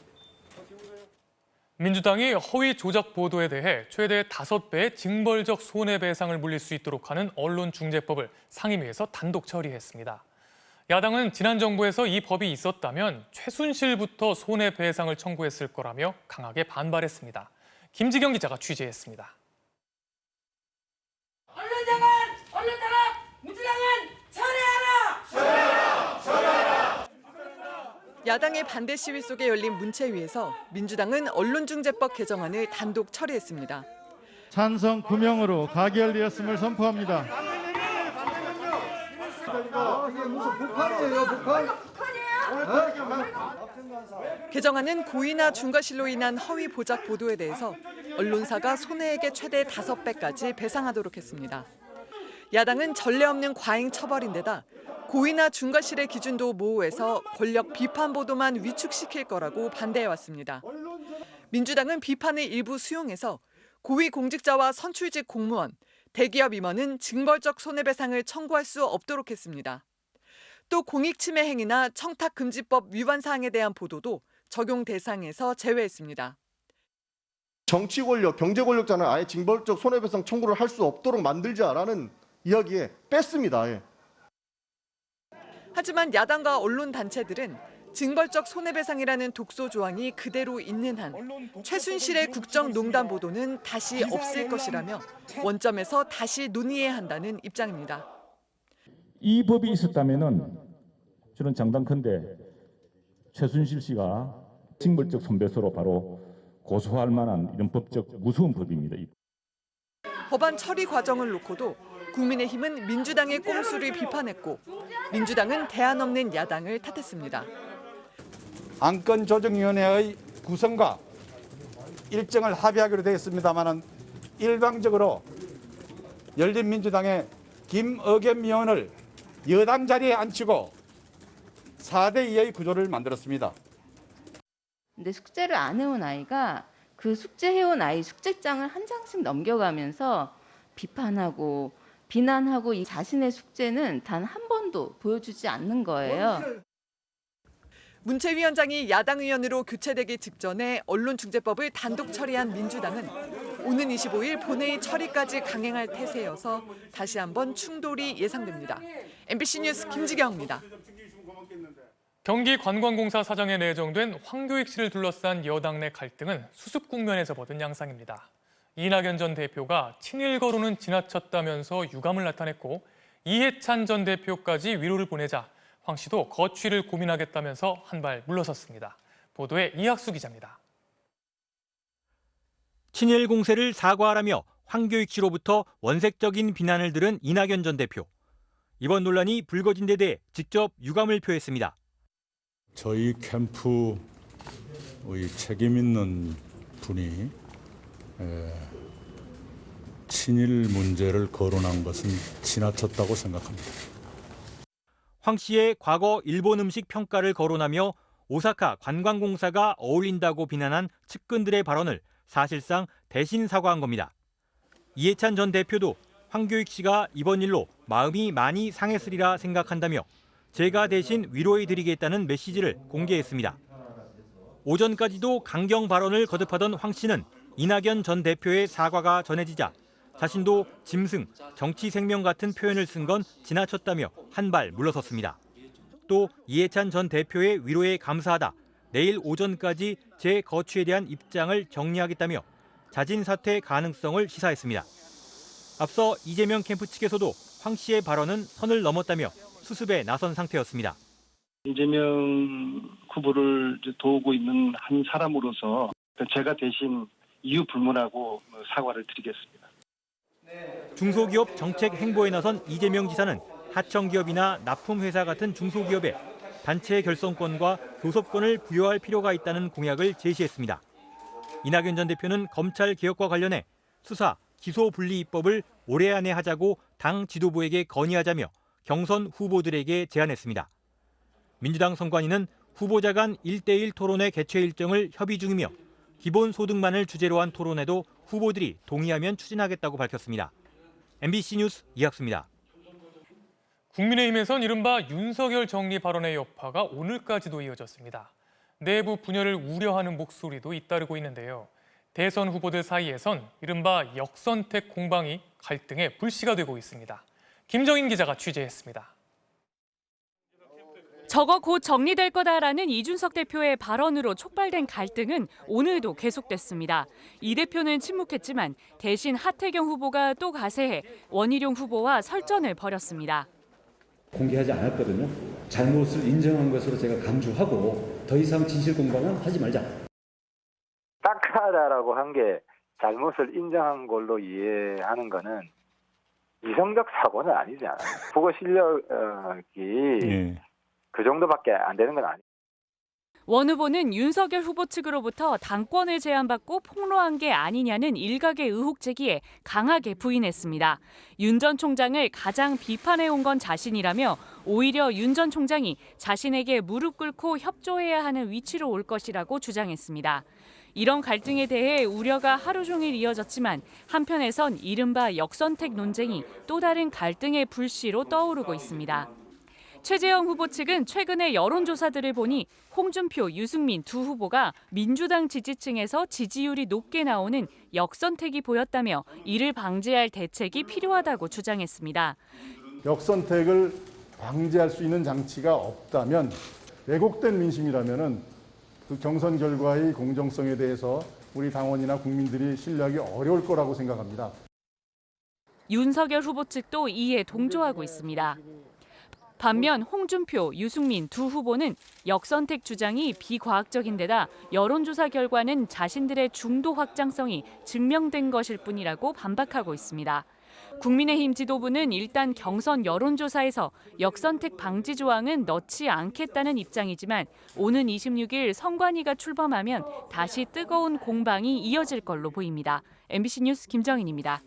민주당이 허위 조작 보도에 대해 최대 5배의 징벌적 손해배상을 물릴 수 있도록 하는 언론중재법을 상임위에서 단독 처리했습니다. 야당은 지난 정부에서 이 법이 있었다면 최순실부터 손해배상을 청구했을 거라며 강하게 반발했습니다. 김지경 기자가 취재했습니다. 언론 탄압! 민주당은 철회하라! 야당의 반대 시위 속에 열린 문체위에서 민주당은 언론중재법 개정안을 단독 처리했습니다. 찬성 9명으로 가결되었음을 선포합니다. 개정안은 고의나 중과실로 인한 허위 보작 보도에 대해서 언론사가 손해액의 최대 5배까지 배상하도록 했습니다. 야당은 전례 없는 과잉 처벌인데다 고의나 중과실의 기준도 모호해서 권력 비판 보도만 위축시킬 거라고 반대해왔습니다. 민주당은 비판을 일부 수용해서 고위공직자와 선출직 공무원, 대기업 임원은 징벌적 손해배상을 청구할 수 없도록 했습니다. 또 공익침해 행위나 청탁금지법 위반 사항에 대한 보도도 적용 대상에서 제외했습니다. 정치 권력, 경제 권력자는 아예 징벌적 손해배상 청구를 할 수 없도록 만들자라는 이야기에 뺐습니다. 예. 하지만 야당과 언론 단체들은 징벌적 손해배상이라는 독소 조항이 그대로 있는 한 최순실의 국정농단 보도는 다시 없을 것이라며 원점에서 다시 논의해야 한다는 입장입니다. 이 법이 있었다면은 저는 장담컨대 최순실 씨가 징벌적 손배소로 바로 고소할 만한 이런 법적 무서운 법입니다. 법안 처리 과정을 놓고도 국민의힘은 민주당의 꼼수를 비판했고 민주당은 대안 없는 야당을 탓했습니다. 안건조정위원회의 구성과 일정을 합의하기로 되어 있습니다만 일방적으로 열린민주당의 김의겸 의원을 여당 자리에 앉히고 4대2의 구조를 만들었습니다. 근데 숙제를 안 해온 아이가 그 숙제해온 아이 숙제장을 한 장씩 넘겨가면서 비판하고 비난하고 이 자신의 숙제는 단 한 번도 보여주지 않는 거예요. 문체위원장이 야당 의원으로 교체되기 직전에 언론중재법을 단독 처리한 민주당은 오는 25일 본회의 처리까지 강행할 태세여서 다시 한번 충돌이 예상됩니다. MBC 뉴스 김지경입니다. 경기관광공사 사장에 내정된 황교익 씨를 둘러싼 여당 내 갈등은 수습 국면에 접어든 양상입니다. 이낙연 전 대표가 친일 거론은 지나쳤다면서 유감을 나타냈고 이해찬 전 대표까지 위로를 보내자 황 씨도 거취를 고민하겠다면서 한 발 물러섰습니다. 보도에 이학수 기자입니다. 친일 공세를 사과하라며 황교익 씨로부터 원색적인 비난을 들은 이낙연 전 대표. 이번 논란이 불거진 데 대해 직접 유감을 표했습니다. 저희 캠프의 책임 있는 분이 친일 문제를 거론한 것은 지나쳤다고 생각합니다. 황 씨의 과거 일본 음식 평가를 거론하며 오사카 관광공사가 어울린다고 비난한 측근들의 발언을 사실상 대신 사과한 겁니다. 이해찬 전 대표도 황교익 씨가 이번 일로 마음이 많이 상했으리라 생각한다며 제가 대신 위로해드리겠다는 메시지를 공개했습니다. 오전까지도 강경 발언을 거듭하던 황 씨는 이낙연 전 대표의 사과가 전해지자 자신도 짐승, 정치 생명 같은 표현을 쓴 건 지나쳤다며 한 발 물러섰습니다. 또 이해찬 전 대표의 위로에 감사하다. 내일 오전까지 제 거취에 대한 입장을 정리하겠다며 자진 사퇴 가능성을 시사했습니다. 앞서 이재명 캠프 측에서도 황 씨의 발언은 선을 넘었다며 수습에 나선 상태였습니다. 이재명 후보를 도우고 있는 한 사람으로서 제가 대신 이유 불문하고 사과를 드리겠습니다. 중소기업 정책 행보에 나선 이재명 지사는 하청기업이나 납품회사 같은 중소기업에 단체 결성권과 교섭권을 부여할 필요가 있다는 공약을 제시했습니다. 이낙연 전 대표는 검찰 개혁과 관련해 수사, 기소 분리 입법을 올해 안에 하자고 당 지도부에게 건의하자며 경선 후보들에게 제안했습니다. 민주당 선관위는 후보자 간 1대1 토론회 개최 일정을 협의 중이며 기본소득만을 주제로 한 토론회도 후보들이 동의하면 추진하겠다고 밝혔습니다. MBC 뉴스 이학수입니다. 국민의힘에선 이른바 윤석열 정리 발언의 여파가 오늘까지도 이어졌습니다. 내부 분열을 우려하는 목소리도 잇따르고 있는데요. 대선 후보들 사이에선 이른바 역선택 공방이 갈등의 불씨가 되고 있습니다. 김정인 기자가 취재했습니다. 저거 곧 정리될 거다라는 이준석 대표의 발언으로 촉발된 갈등은 오늘도 계속됐습니다. 이 대표는 침묵했지만 대신 하태경 후보가 또 가세해 원희룡 후보와 설전을 벌였습니다. 공개하지 않았거든요. 잘못을 인정한 것으로 제가 강조하고 더 이상 진실 공방은 하지 말자. 딱하다라고 한 게 잘못을 인정한 걸로 이해하는 거는 이성적 사고는 아니지 않아요. 국어 실력이 그 정도밖에 안 되는 건 아니에요. 원 후보는 윤석열 후보 측으로부터 당권을 제안받고 폭로한 게 아니냐는 일각의 의혹 제기에 강하게 부인했습니다. 윤 전 총장을 가장 비판해온 건 자신이라며 오히려 윤 전 총장이 자신에게 무릎 꿇고 협조해야 하는 위치로 올 것이라고 주장했습니다. 이런 갈등에 대해 우려가 하루 종일 이어졌지만 한편에선 이른바 역선택 논쟁이 또 다른 갈등의 불씨로 떠오르고 있습니다. 최재형 후보 측은 최근의 여론조사들을 보니 홍준표, 유승민 두 후보가 민주당 지지층에서 지지율이 높게 나오는 역선택이 보였다며 이를 방지할 대책이 필요하다고 주장했습니다. 역선택을 방지할 수 있는 장치가 없다면 왜곡된 민심이라면은 그 경선 결과의 공정성에 대해서 우리 당원이나 국민들이 신뢰하기 어려울 거라고 생각합니다. 윤석열 후보 측도 이에 동조하고 있습니다. 반면 홍준표, 유승민 두 후보는 역선택 주장이 비과학적인 데다 여론조사 결과는 자신들의 중도 확장성이 증명된 것일 뿐이라고 반박하고 있습니다. 국민의힘 지도부는 일단 경선 여론조사에서 역선택 방지 조항은 넣지 않겠다는 입장이지만 오는 26일 선관위가 출범하면 다시 뜨거운 공방이 이어질 걸로 보입니다. MBC 뉴스 김정인입니다.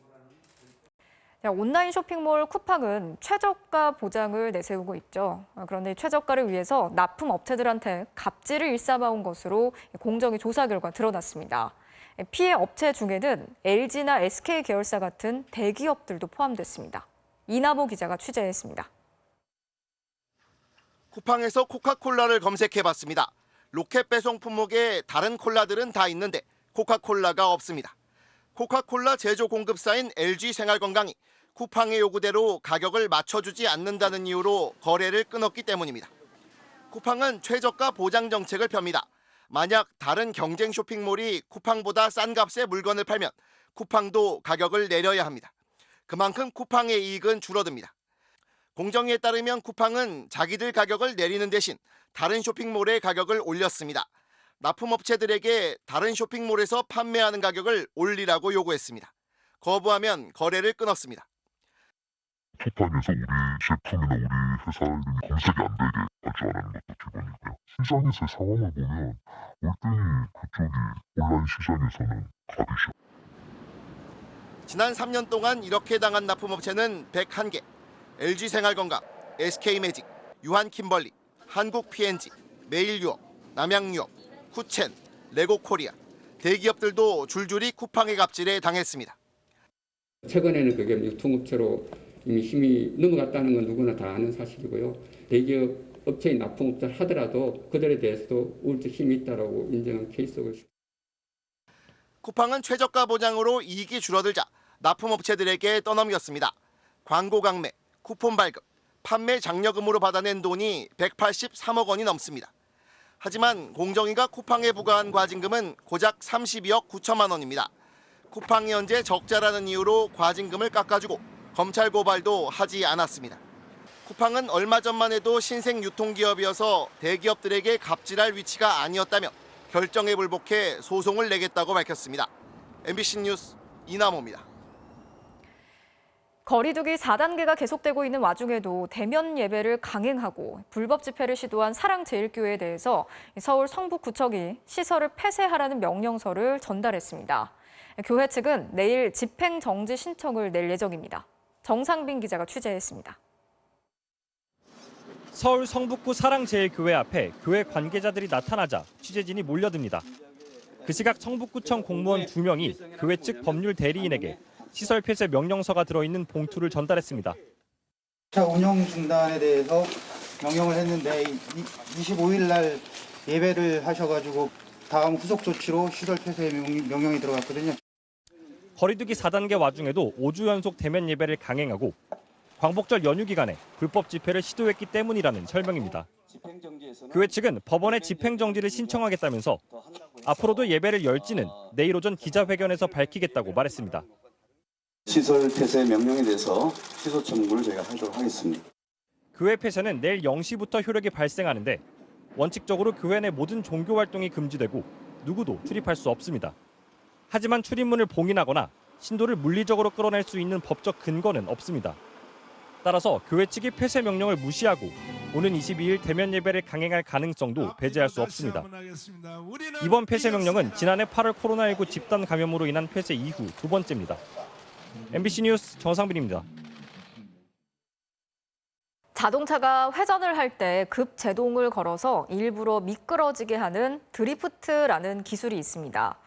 온라인 쇼핑몰 쿠팡은 최저가 보장을 내세우고 있죠. 그런데 최저가를 위해서 납품 업체들한테 갑질을 일삼아온 것으로 공정위 조사 결과 드러났습니다. 피해 업체 중에는 LG나 SK 계열사 같은 대기업들도 포함됐습니다. 이나보 기자가 취재했습니다. 쿠팡에서 코카콜라를 검색해봤습니다. 로켓 배송 품목에 다른 콜라들은 다 있는데 코카콜라가 없습니다. 코카콜라 제조 공급사인 LG 생활건강이 쿠팡의 요구대로 가격을 맞춰주지 않는다는 이유로 거래를 끊었기 때문입니다. 쿠팡은 최저가 보장 정책을 펴니다. 만약 다른 경쟁 쇼핑몰이 쿠팡보다 싼 값에 물건을 팔면 쿠팡도 가격을 내려야 합니다. 그만큼 쿠팡의 이익은 줄어듭니다. 공정위에 따르면 쿠팡은 자기들 가격을 내리는 대신 다른 쇼핑몰의 가격을 올렸습니다. 납품업체들에게 다른 쇼핑몰에서 판매하는 가격을 올리라고 요구했습니다. 거부하면 거래를 끊었습니다. 쿠팡에서 우리 제품이나 우리 회사 이름이 검색이 안 되게 하지 않는 것도 기본이고요. 시장에서의 상황을 보면 월등히 그쪽이 온라인 시장에서는 갑이죠. 지난 3년 동안 이렇게 당한 납품업체는 101개. LG생활건강, SK매직, 유한킴벌리, 한국PNG, 메일유업, 남양유업, 쿠첸, 레고코리아. 대기업들도 줄줄이 쿠팡의 갑질에 당했습니다. 최근에는 그게 유통업체로 이미 힘이 넘어갔다는 건 누구나 다 아는 사실이고요. 대기업 업체인 납품업체를 하더라도 그들에 대해서도 우울적 힘이 있다고 인정한 케이스고 있습니다. 쿠팡은 최저가 보장으로 이익이 줄어들자 납품업체들에게 떠넘겼습니다. 광고 강매, 쿠폰 발급, 판매 장려금으로 받아낸 돈이 183억 원이 넘습니다. 하지만 공정위가 쿠팡에 부과한 과징금은 고작 32억 9천만 원입니다. 쿠팡이 현재 적자라는 이유로 과징금을 깎아주고 검찰 고발도 하지 않았습니다. 쿠팡은 얼마 전만 해도 신생 유통기업이어서 대기업들에게 갑질할 위치가 아니었다며 결정에 불복해 소송을 내겠다고 밝혔습니다. MBC 뉴스 이나모입니다. 거리두기 4단계가 계속되고 있는 와중에도 대면 예배를 강행하고 불법 집회를 시도한 사랑제일교회에 대해서 서울 성북구청이 시설을 폐쇄하라는 명령서를 전달했습니다. 교회 측은 내일 집행정지 신청을 낼 예정입니다. 정상빈 기자가 취재했습니다. 서울 성북구 사랑제일교회 앞에 교회 관계자들이 나타나자 취재진이 몰려듭니다. 그 시각 성북구청 공무원 2명이 교회 측 법률 대리인에게 시설 폐쇄 명령서가 들어있는 봉투를 전달했습니다. 운영 중단에 대해서 명령을 했는데 25일 날 예배를 하셔가지고 다음 후속 조치로 시설 폐쇄 명령이 들어갔거든요. 거리두기 4단계 와중에도 5주 연속 대면 예배를 강행하고 광복절 연휴 기간에 불법 집회를 시도했기 때문이라는 설명입니다. 교회 측은 법원에 집행정지를 신청하겠다면서 앞으로도 예배를 열지는 내일 오전 기자회견에서 밝히겠다고 말했습니다. 시설 폐쇄 명령에 대해서 취소 청구를 저희가 하도록 하겠습니다. 교회 폐쇄는 내일 0시부터 효력이 발생하는데 원칙적으로 교회 내 모든 종교 활동이 금지되고 누구도 출입할 수 없습니다. 하지만 출입문을 봉인하거나 신도를 물리적으로 끌어낼 수 있는 법적 근거는 없습니다. 따라서 교회 측이 폐쇄 명령을 무시하고 오는 22일 대면 예배를 강행할 가능성도 배제할 수 없습니다. 이번 폐쇄 명령은 지난해 8월 코로나19 집단 감염으로 인한 폐쇄 이후 두 번째입니다. MBC 뉴스 정상빈입니다. 자동차가 회전을 할 때 급제동을 걸어서 일부러 미끄러지게 하는 드리프트라는 기술이 있습니다.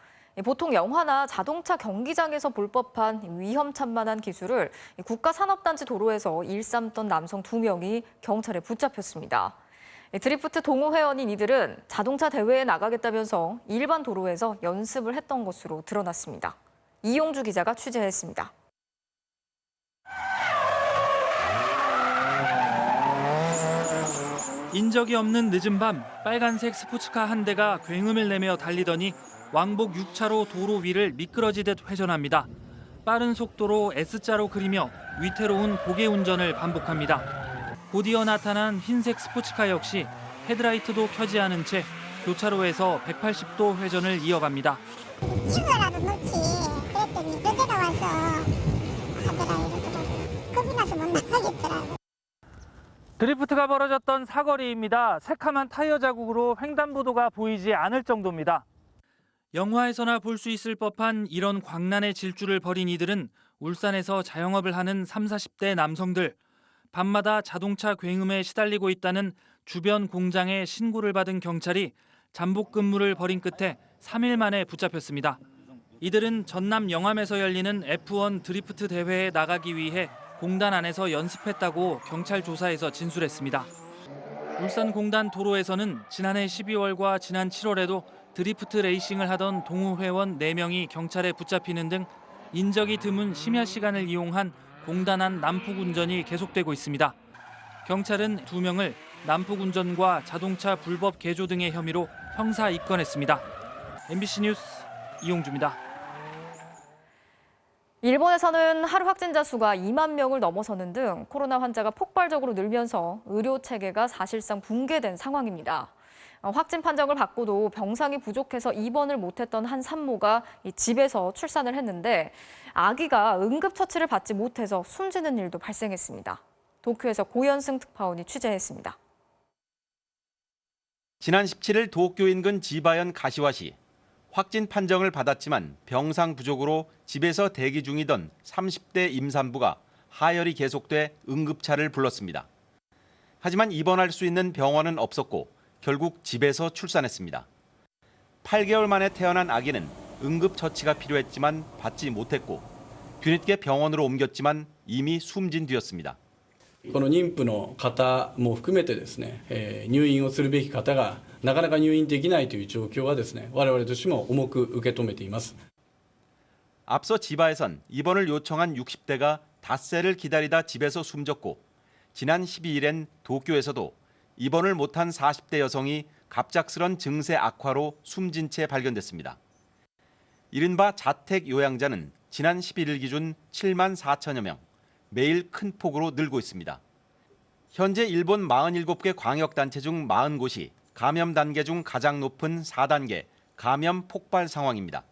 보통 영화나 자동차 경기장에서 볼 법한 위험천만한 기술을 국가산업단지 도로에서 일삼던 남성 2명이 경찰에 붙잡혔습니다. 드리프트 동호 회원인 이들은 자동차 대회에 나가겠다면서 일반 도로에서 연습을 했던 것으로 드러났습니다. 이용주 기자가 취재했습니다. 인적이 없는 늦은 밤 빨간색 스포츠카 한 대가 굉음을 내며 달리더니 왕복 6차로 도로 위를 미끄러지듯 회전합니다. 빠른 속도로 S자로 그리며 위태로운 고개 운전을 반복합니다. 곧이어 나타난 흰색 스포츠카 역시 헤드라이트도 켜지 않은 채 교차로에서 180도 회전을 이어갑니다. 친구라도 놓지. 그랬더니 늦게가 와서 하더라 이러더라고. 겁이 나서 못 나가겠더라고. 드리프트가 벌어졌던 사거리입니다. 새카만 타이어 자국으로 횡단보도가 보이지 않을 정도입니다. 영화에서나 볼 수 있을 법한 이런 광란의 질주를 벌인 이들은 울산에서 자영업을 하는 30, 40대 남성들. 밤마다 자동차 굉음에 시달리고 있다는 주변 공장에 신고를 받은 경찰이 잠복 근무를 벌인 끝에 3일 만에 붙잡혔습니다. 이들은 전남 영암에서 열리는 F1 드리프트 대회에 나가기 위해 공단 안에서 연습했다고 경찰 조사에서 진술했습니다. 울산공단 도로에서는 지난해 12월과 지난 7월에도 드리프트 레이싱을 하던 동호 회원 4명이 경찰에 붙잡히는 등 인적이 드문 심야 시간을 이용한 공단 안 난폭 운전이 계속되고 있습니다. 경찰은 2명을 난폭 운전과 자동차 불법 개조 등의 혐의로 형사 입건했습니다. MBC 뉴스 이용주입니다. 일본에서는 하루 확진자 수가 2만 명을 넘어서는 등 코로나 환자가 폭발적으로 늘면서 의료 체계가 사실상 붕괴된 상황입니다. 확진 판정을 받고도 병상이 부족해서 입원을 못했던 한 산모가 집에서 출산을 했는데 아기가 응급처치를 받지 못해서 숨지는 일도 발생했습니다. 도쿄에서 고현승 특파원이 취재했습니다. 지난 17일 도쿄 인근 지바현 가시와시. 확진 판정을 받았지만 병상 부족으로 집에서 대기 중이던 30대 임산부가 하혈이 계속돼 응급차를 불렀습니다. 하지만 입원할 수 있는 병원은 없었고 결국 집에서 출산했습니다. 8개월 만에 태어난 아기는 응급처치가 필요했지만 받지 못했고 뒤늦게 병원으로 옮겼지만 이미 숨진 뒤였습니다. この妊婦の方も含めてですね、入院をするべき方がなかなか入院できないという状況はですね、我々としても重く受け止めています。 앞서 지바에선 입원을 요청한 60대가 닷새를 기다리다 집에서 숨졌고 지난 12일엔 도쿄에서도 입원을 못한 40대 여성이 갑작스런 증세 악화로 숨진 채 발견됐습니다. 이른바 자택 요양자는 지난 11일 기준 7만 4천여 명, 매일 큰 폭으로 늘고 있습니다. 현재 일본 47개 광역단체 중 40곳이 감염 단계 중 가장 높은 4단계 감염 폭발 상황입니다.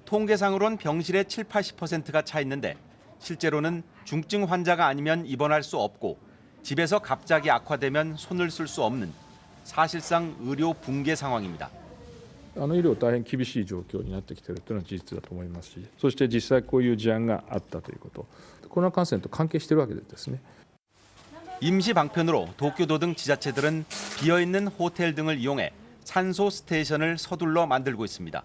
통계상으론 병실의 7, 80%가 차 있는데 실제로는 중증 환자가 아니면 입원할 수 없고 집에서 갑자기 악화되면 손을 쓸 수 없는 사실상 의료 붕괴 상황입니다. 医療大変厳しい状況になってきているというのは事実だと思いますし、そして実際こういう事案があったということ、コロナ感染と関係しているわけですね。 임시 방편으로 도쿄도 등 지자체들은 비어있는 호텔 등을 이용해 산소 스테이션을 서둘러 만들고 있습니다.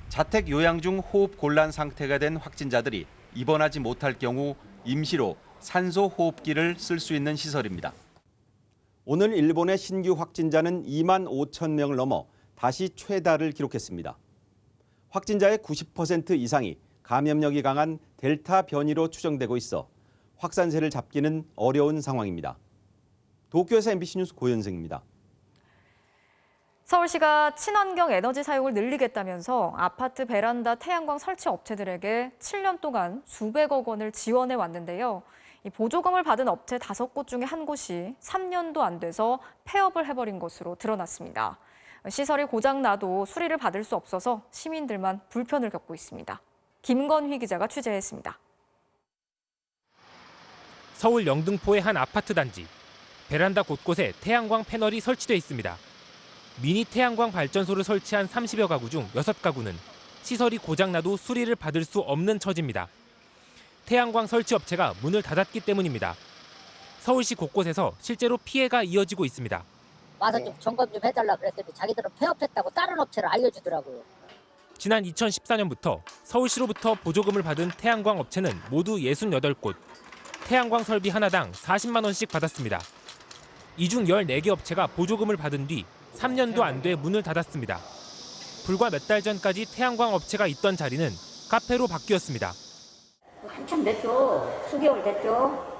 자택 요양 중 호흡 곤란 상태가 된 확진자들이 입원하지 못할 경우 임시로 산소 호흡기를 쓸 수 있는 시설입니다. 오늘 일본의 신규 확진자는 2만 5천 명을 넘어 다시 최다를 기록했습니다. 확진자의 90% 이상이 감염력이 강한 델타 변이로 추정되고 있어 확산세를 잡기는 어려운 상황입니다. 도쿄에서 MBC 뉴스 고현승입니다. 서울시가 친환경 에너지 사용을 늘리겠다면서 아파트 베란다 태양광 설치 업체들에게 7년 동안 수백억 원을 지원해 왔는데요. 이 보조금을 받은 업체 5곳 중에 한 곳이 3년도 안 돼서 폐업을 해버린 것으로 드러났습니다. 시설이 고장나도 수리를 받을 수 없어서 시민들만 불편을 겪고 있습니다. 김건휘 기자가 취재했습니다. 서울 영등포의 한 아파트 단지. 베란다 곳곳에 태양광 패널이 설치돼 있습니다. 미니 태양광 발전소를 설치한 30여 가구 중 6가구는 시설이 고장나도 수리를 받을 수 없는 처지입니다. 태양광 설치 업체가 문을 닫았기 때문입니다. 서울시 곳곳에서 실제로 피해가 이어지고 있습니다. 와서 좀 점검 좀 해달라 그랬더니 자기들은 폐업했다고 다른 업체를 알려주더라고요. 지난 2014년부터 서울시로부터 보조금을 받은 태양광 업체는 모두 68곳, 태양광 설비 하나당 40만 원씩 받았습니다. 이 중 14개 업체가 보조금을 받은 뒤 3년도 안 돼 문을 닫았습니다. 불과 몇 달 전까지 태양광 업체가 있던 자리는 카페로 바뀌었습니다. 한참 됐죠. 수개월 됐죠.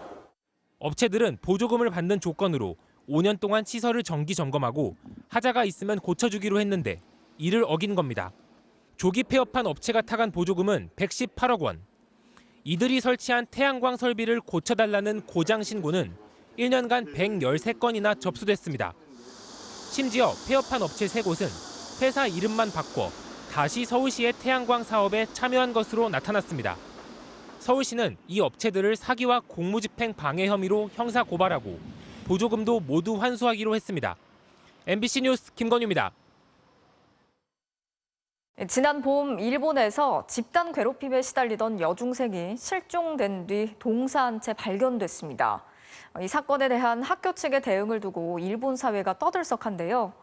업체들은 보조금을 받는 조건으로 5년 동안 시설을 정기 점검하고 하자가 있으면 고쳐주기로 했는데 이를 어긴 겁니다. 조기 폐업한 업체가 타간 보조금은 118억 원. 이들이 설치한 태양광 설비를 고쳐달라는 고장 신고는 1년간 113건이나 접수됐습니다. 심지어 폐업한 업체 3곳은 회사 이름만 바꿔 다시 서울시의 태양광 사업에 참여한 것으로 나타났습니다. 서울시는 이 업체들을 사기와 공무집행 방해 혐의로 형사 고발하고 보조금도 모두 환수하기로 했습니다. MBC 뉴스 김건유입니다. 지난 봄 일본에서 집단 괴롭힘에 시달리던 여중생이 실종된 뒤 동사한 채 발견됐습니다. 이 사건에 대한 학교 측의 대응을 두고 일본 사회가 떠들썩한데요.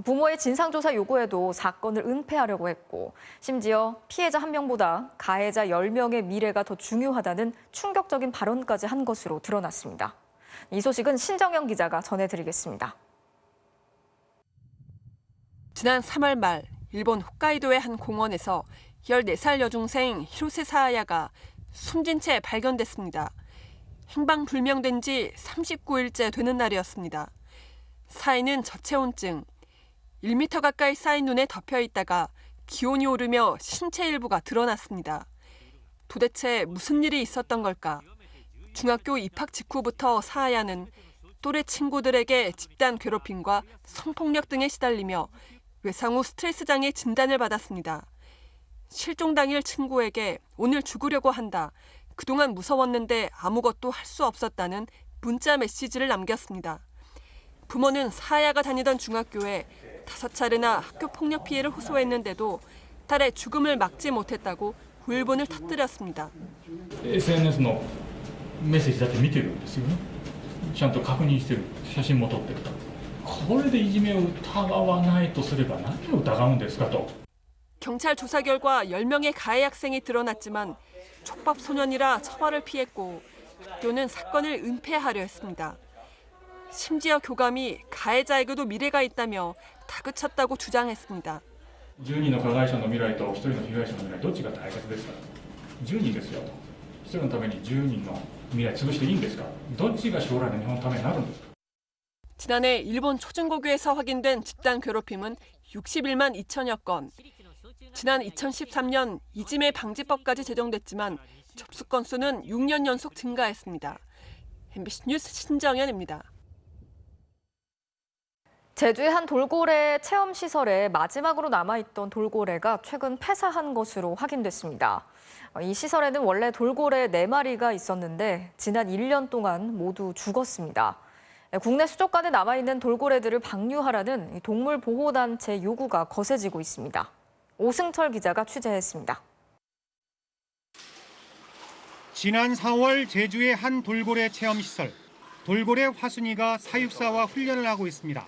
부모의 진상조사 요구에도 사건을 은폐하려고 했고 심지어 피해자 1명보다 가해자 10명의 미래가 더 중요하다는 충격적인 발언까지 한 것으로 드러났습니다. 이 소식은 신정영 기자가 전해드리겠습니다. 지난 3월 말 일본 홋카이도의 한 공원에서 14살 여중생 히로세 사야가 숨진 채 발견됐습니다. 행방불명된 지 39일째 되는 날이었습니다. 사인은 저체온증, 1m 가까이 쌓인 눈에 덮여 있다가 기온이 오르며 신체 일부가 드러났습니다. 도대체 무슨 일이 있었던 걸까? 중학교 입학 직후부터 사야는 또래 친구들에게 집단 괴롭힘과 성폭력 등에 시달리며 외상 후 스트레스 장애 진단을 받았습니다. 실종 당일 친구에게 오늘 죽으려고 한다. 그동안 무서웠는데 아무것도 할 수 없었다는 문자 메시지를 남겼습니다. 부모는 사야가 다니던 중학교에 5차례나 학교 폭력 피해를 호소했는데도 딸의 죽음을 막지 못했다고 울분을 터뜨렸습니다. SNS のメッセージだって見てるんですよね。ちゃんと確認してる。写真も撮ってる。これでいじめを疑わないとすれば何を疑うんですかと。 경찰 조사 결과 10명의 가해 학생이 드러났지만 촉법 소년이라 처벌을 피했고 학교는 사건을 은폐하려 했습니다. 심지어 교감이 가해자에게도 미래가 있다며 다그쳤다고 주장했습니다. 10人の加害者の未来と1人の被害者の未来どっちが大切ですか。10人ですよ。1人のために10人の未来潰していいんですか。どっちが将来の日本のためになるんですか。 지난해 일본 초중고교에서 확인된 집단 괴롭힘은 61만 2천여 건. 지난 2013년 이지메 방지법까지 제정됐지만 접수 건수는 6년 연속 증가했습니다. MBC 뉴스 신정연입니다. 제주의 한 돌고래 체험시설에 마지막으로 남아있던 돌고래가 최근 폐사한 것으로 확인됐습니다. 이 시설에는 원래 돌고래 4마리가 있었는데 지난 1년 동안 모두 죽었습니다. 국내 수족관에 남아있는 돌고래들을 방류하라는 동물보호단체 요구가 거세지고 있습니다. 오승철 기자가 취재했습니다. 지난 4월 제주의 한 돌고래 체험시설. 돌고래 화순이가 사육사와 훈련을 하고 있습니다.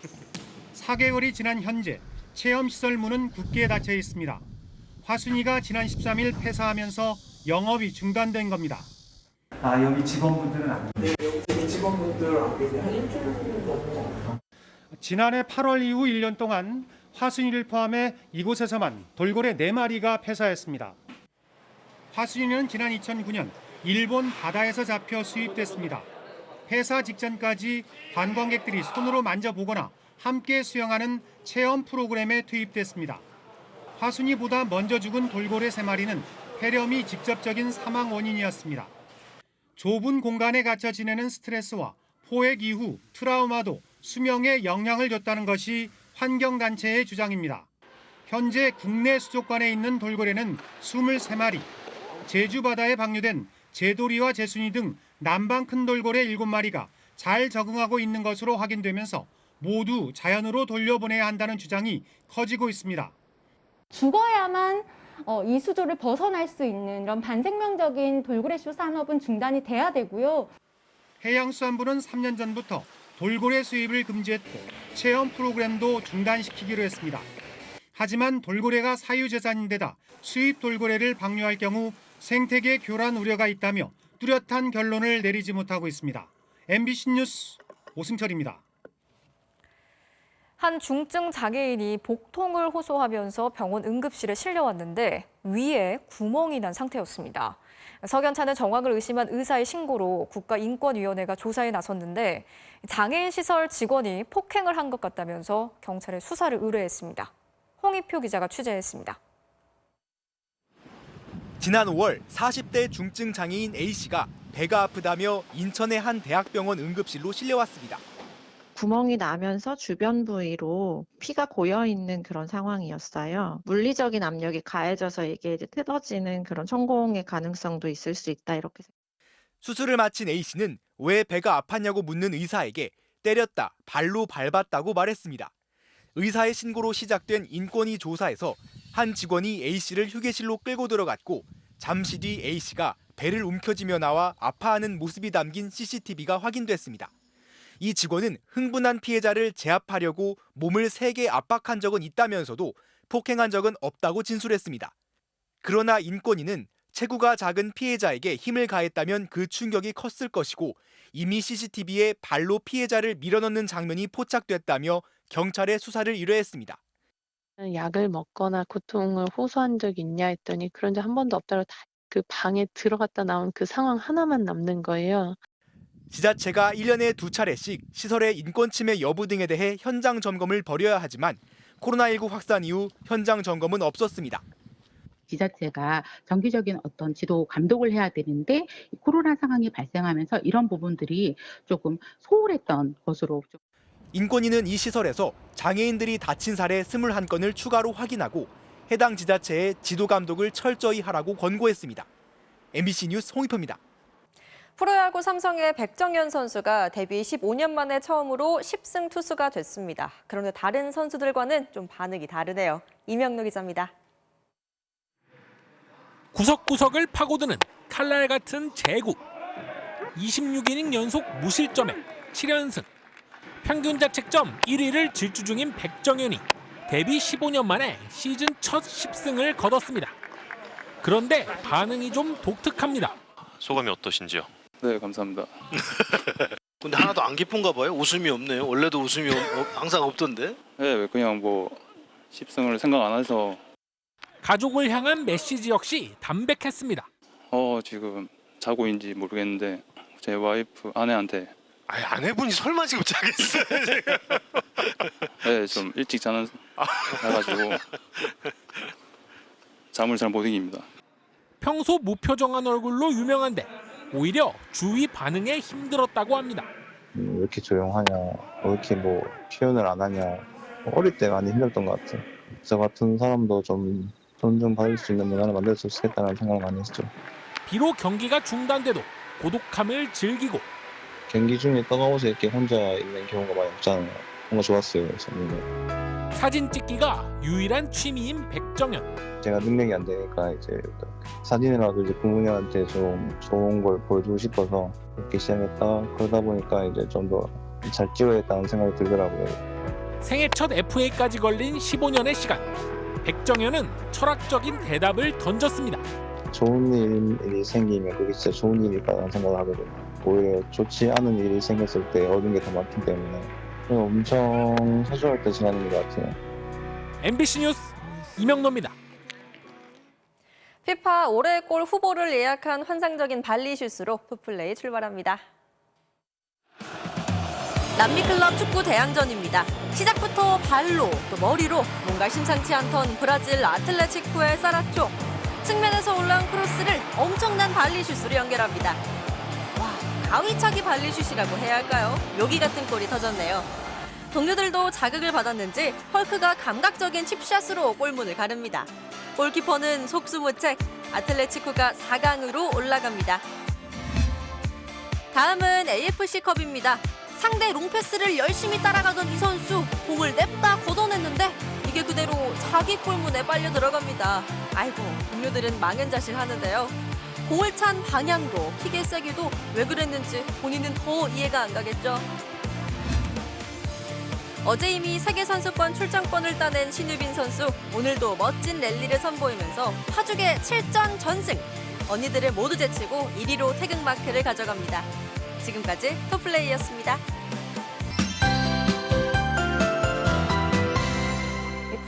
4개월이 지난 현재 체험시설 문은 굳게 닫혀 있습니다. 화순이가 지난 13일 폐사하면서 영업이 중단된 겁니다. 아, 여기 직원분들은 안 계세요? 네, 여기 직원분들 안 계세요. 한 일주일 정도. 지난해 8월 이후 1년 동안 화순이를 포함해 이곳에서만 돌고래 4마리가 폐사했습니다. 화순이는 지난 2009년 일본 바다에서 잡혀 수입됐습니다. 폐사 직전까지 관광객들이 손으로 만져보거나 함께 수영하는 체험 프로그램에 투입됐습니다. 화순이보다 먼저 죽은 돌고래 3마리는 폐렴이 직접적인 사망 원인이었습니다. 좁은 공간에 갇혀 지내는 스트레스와 포획 이후 트라우마도 수명에 영향을 줬다는 것이 환경단체의 주장입니다. 현재 국내 수족관에 있는 돌고래는 23마리, 제주 바다에 방류된 제도리와 제순이 등 남방 큰 돌고래 7마리가 잘 적응하고 있는 것으로 확인되면서 모두 자연으로 돌려보내야 한다는 주장이 커지고 있습니다. 죽어야만 이 수조를 벗어날 수 있는 이런 반생명적인 돌고래쇼 산업은 중단이 돼야 되고요. 해양수산부는 3년 전부터 돌고래 수입을 금지했고 체험 프로그램도 중단시키기로 했습니다. 하지만 돌고래가 사유재산인데다 수입 돌고래를 방류할 경우 생태계 교란 우려가 있다며 뚜렷한 결론을 내리지 못하고 있습니다. MBC 뉴스 오승철입니다. 한 중증 장애인이 복통을 호소하면서 병원 응급실에 실려왔는데 위에 구멍이 난 상태였습니다. 석연찮은 정황을 의심한 의사의 신고로 국가인권위원회가 조사에 나섰는데 장애인 시설 직원이 폭행을 한 것 같다면서 경찰에 수사를 의뢰했습니다. 홍희표 기자가 취재했습니다. 지난 5월 40대 중증 장애인 A씨가 배가 아프다며 인천의 한 대학병원 응급실로 실려왔습니다. 구멍이 나면서 주변 부위로 피가 고여 있는 그런 상황이었어요. 물리적인 압력이 가해져서 이게 이제 뜯어지는 그런 천공의 가능성도 있을 수 있다 이렇게. 수술을 마친 A씨는 왜 배가 아팠냐고 묻는 의사에게 때렸다, 발로 밟았다고 말했습니다. 의사의 신고로 시작된 인권위 조사에서 한 직원이 A씨를 휴게실로 끌고 들어갔고 잠시 뒤 A씨가 배를 움켜쥐며 나와 아파하는 모습이 담긴 CCTV가 확인됐습니다. 이 직원은 흥분한 피해자를 제압하려고 몸을 세게 압박한 적은 있다면서도 폭행한 적은 없다고 진술했습니다. 그러나 인권위는 체구가 작은 피해자에게 힘을 가했다면 그 충격이 컸을 것이고 이미 CCTV에 발로 피해자를 밀어넣는 장면이 포착됐다며 경찰에 수사를 의뢰했습니다. 약을 먹거나 고통을 호소한 적이 있냐 했더니 그런 적 한 번도 없다고 그 방에 들어갔다 나온 그 상황 하나만 남는 거예요. 지자체가 1년에 2차례씩 시설의 인권 침해 여부 등에 대해 현장 점검을 벌여야 하지만 코로나19 확산 이후 현장 점검은 없었습니다. 지자체가 정기적인 어떤 지도 감독을 해야 되는데 코로나 상황이 발생하면서 이런 부분들이 조금 소홀했던 것으로. 인권위는 이 시설에서 장애인들이 다친 사례 21건을 추가로 확인하고 해당 지자체에 지도 감독을 철저히 하라고 권고했습니다. MBC 뉴스 홍희표입니다. 프로야구 삼성의 백정현 선수가 데뷔 15년 만에 처음으로 10승 투수가 됐습니다. 그런데 다른 선수들과는 좀 반응이 다르네요. 이명록 기자입니다. 구석구석을 파고드는 칼날 같은 제구. 26이닝 연속 무실점에 7연승. 평균 자책점 1위를 질주 중인 백정현이 데뷔 15년 만에 시즌 첫 10승을 거뒀습니다. 그런데 반응이 좀 독특합니다. 소감이 어떠신지요? 네, 감사합니다. 근데 하나도 안 기쁜가 봐요. 웃음이 없네요. 원래도 웃음이 항상 없던데. 네, 그냥 뭐 10승을 생각 안 해서. 가족을 향한 메시지 역시 담백했습니다. 지금 자고인지 모르겠는데 제 와이프 아내한테. 아니, 아내분이 설마 지금 자겠어요? 네, 좀 일찍 자는 해가지고 잠을 잘 못 이깁니다. 평소 무표정한 얼굴로 유명한데 오히려 주위 반응에 힘들었다고 합니다. 왜 이렇게 조용하냐, 왜 이렇게 뭐 표현을 안 하냐. 어릴 때 많이 힘들었던 것 같아요. 저 같은 사람도 좀 존중받을 수 있는 문화를 만들 수 있겠다는 생각을 많이 했죠. 비록 경기가 중단돼도 고독함을 즐기고 경기 중에 떠나오서 이렇게 혼자 있는 경우가 많이 없잖아요. 뭔가 좋았어요. 저는. 사진 찍기가 유일한 취미인 백정현. 제가 능력이 안 되니까 이제 사진이라도 이제 부모님한테 좀 좋은 걸 보여주고 싶어서 그렇게 시작했다. 그러다 보니까 이제 좀 더 잘 찍어야겠다는 생각이 들더라고요. 생애 첫 FA까지 걸린 15년의 시간. 백정현은 철학적인 대답을 던졌습니다. 좋은 일이 생기면 그게 진짜 좋은 일이라는 생각을 하거든요. 오히려 좋지 않은 일이 생겼을 때 얻은 게 더 많기 때문에 엄청 소중할 때 지나는 것 같아요. MBC 뉴스 이명노입니다. 피파 올해의 골 후보를 예약한 환상적인 발리슛으로 풋플레이 출발합니다. 남미 클럽 축구 대항전입니다. 시작부터 발로 또 머리로 뭔가 심상치 않던 브라질 아틀레티코의 사라초. 측면에서 올라온 크로스를 엄청난 발리슛으로 연결합니다. 와, 가위차기 발리슛이라고 해야 할까요? 묘기 같은 골이 터졌네요. 동료들도 자극을 받았는지 헐크가 감각적인 칩샷으로 골문을 가릅니다. 골키퍼는 속수무책, 아틀레티코가 4강으로 올라갑니다. 다음은 AFC컵입니다. 상대 롱패스를 열심히 따라가던 이 선수, 공을 냅다 걷어냈는데 이게 그대로 자기 골문에 빨려 들어갑니다. 아이고, 동료들은 망연자실하는데요. 공을 찬 방향도, 킥의 세기도 왜 그랬는지 본인은 더 이해가 안 가겠죠. 어제 이미 세계선수권 출전권을 따낸 신유빈 선수, 오늘도 멋진 랠리를 선보이면서 파죽의 7전 전승. 언니들을 모두 제치고 1위로 태극마크를 가져갑니다. 지금까지 톱플레이였습니다.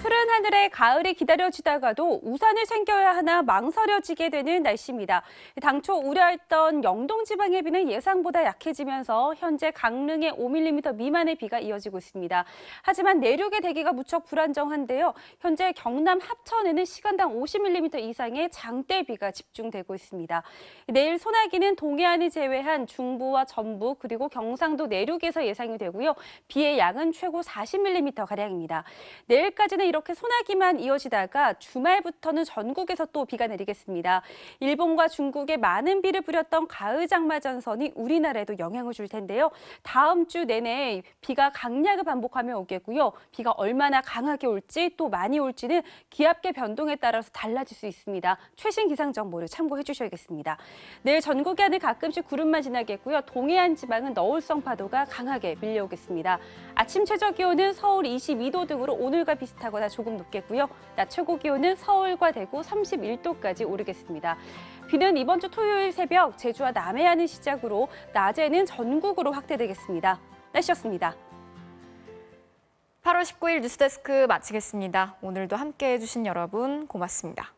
푸른 하늘에 가을이 기다려지다가도 우산을 챙겨야 하나 망설여지게 되는 날씨입니다. 당초 우려했던 영동 지방의 비는 예상보다 약해지면서 현재 강릉에 5mm 미만의 비가 이어지고 있습니다. 하지만 내륙의 대기가 무척 불안정한데요. 현재 경남 합천에는 시간당 50mm 이상의 장대비가 집중되고 있습니다. 내일 소나기는 동해안을 제외한 중부와 전북 그리고 경상도 내륙에서 예상이 되고요. 비의 양은 최고 40mm가량입니다. 내일까지는 이렇게 소나기만 이어지다가 주말부터는 전국에서 또 비가 내리겠습니다. 일본과 중국에 많은 비를 뿌렸던 가을 장마 전선이 우리나라에도 영향을 줄 텐데요. 다음 주 내내 비가 강약을 반복하며 오겠고요. 비가 얼마나 강하게 올지 또 많이 올지는 기압계 변동에 따라서 달라질 수 있습니다. 최신 기상 정보를 참고해 주셔야겠습니다. 내일 전국의 하늘 가끔씩 구름만 지나겠고요. 동해안 지방은 너울성 파도가 강하게 밀려오겠습니다. 아침 최저 기온은 서울 22도 등으로 오늘과 비슷하거나 조금 높겠고요. 낮 최고 기온은 서울과 대구 31도까지 오르겠습니다. 비는 이번 주 토요일 새벽 제주와 남해안을 시작으로 낮에는 전국으로 확대되겠습니다. 날씨였습니다. 8월 19일 뉴스데스크 마치겠습니다. 오늘도 함께해 주신 여러분 고맙습니다.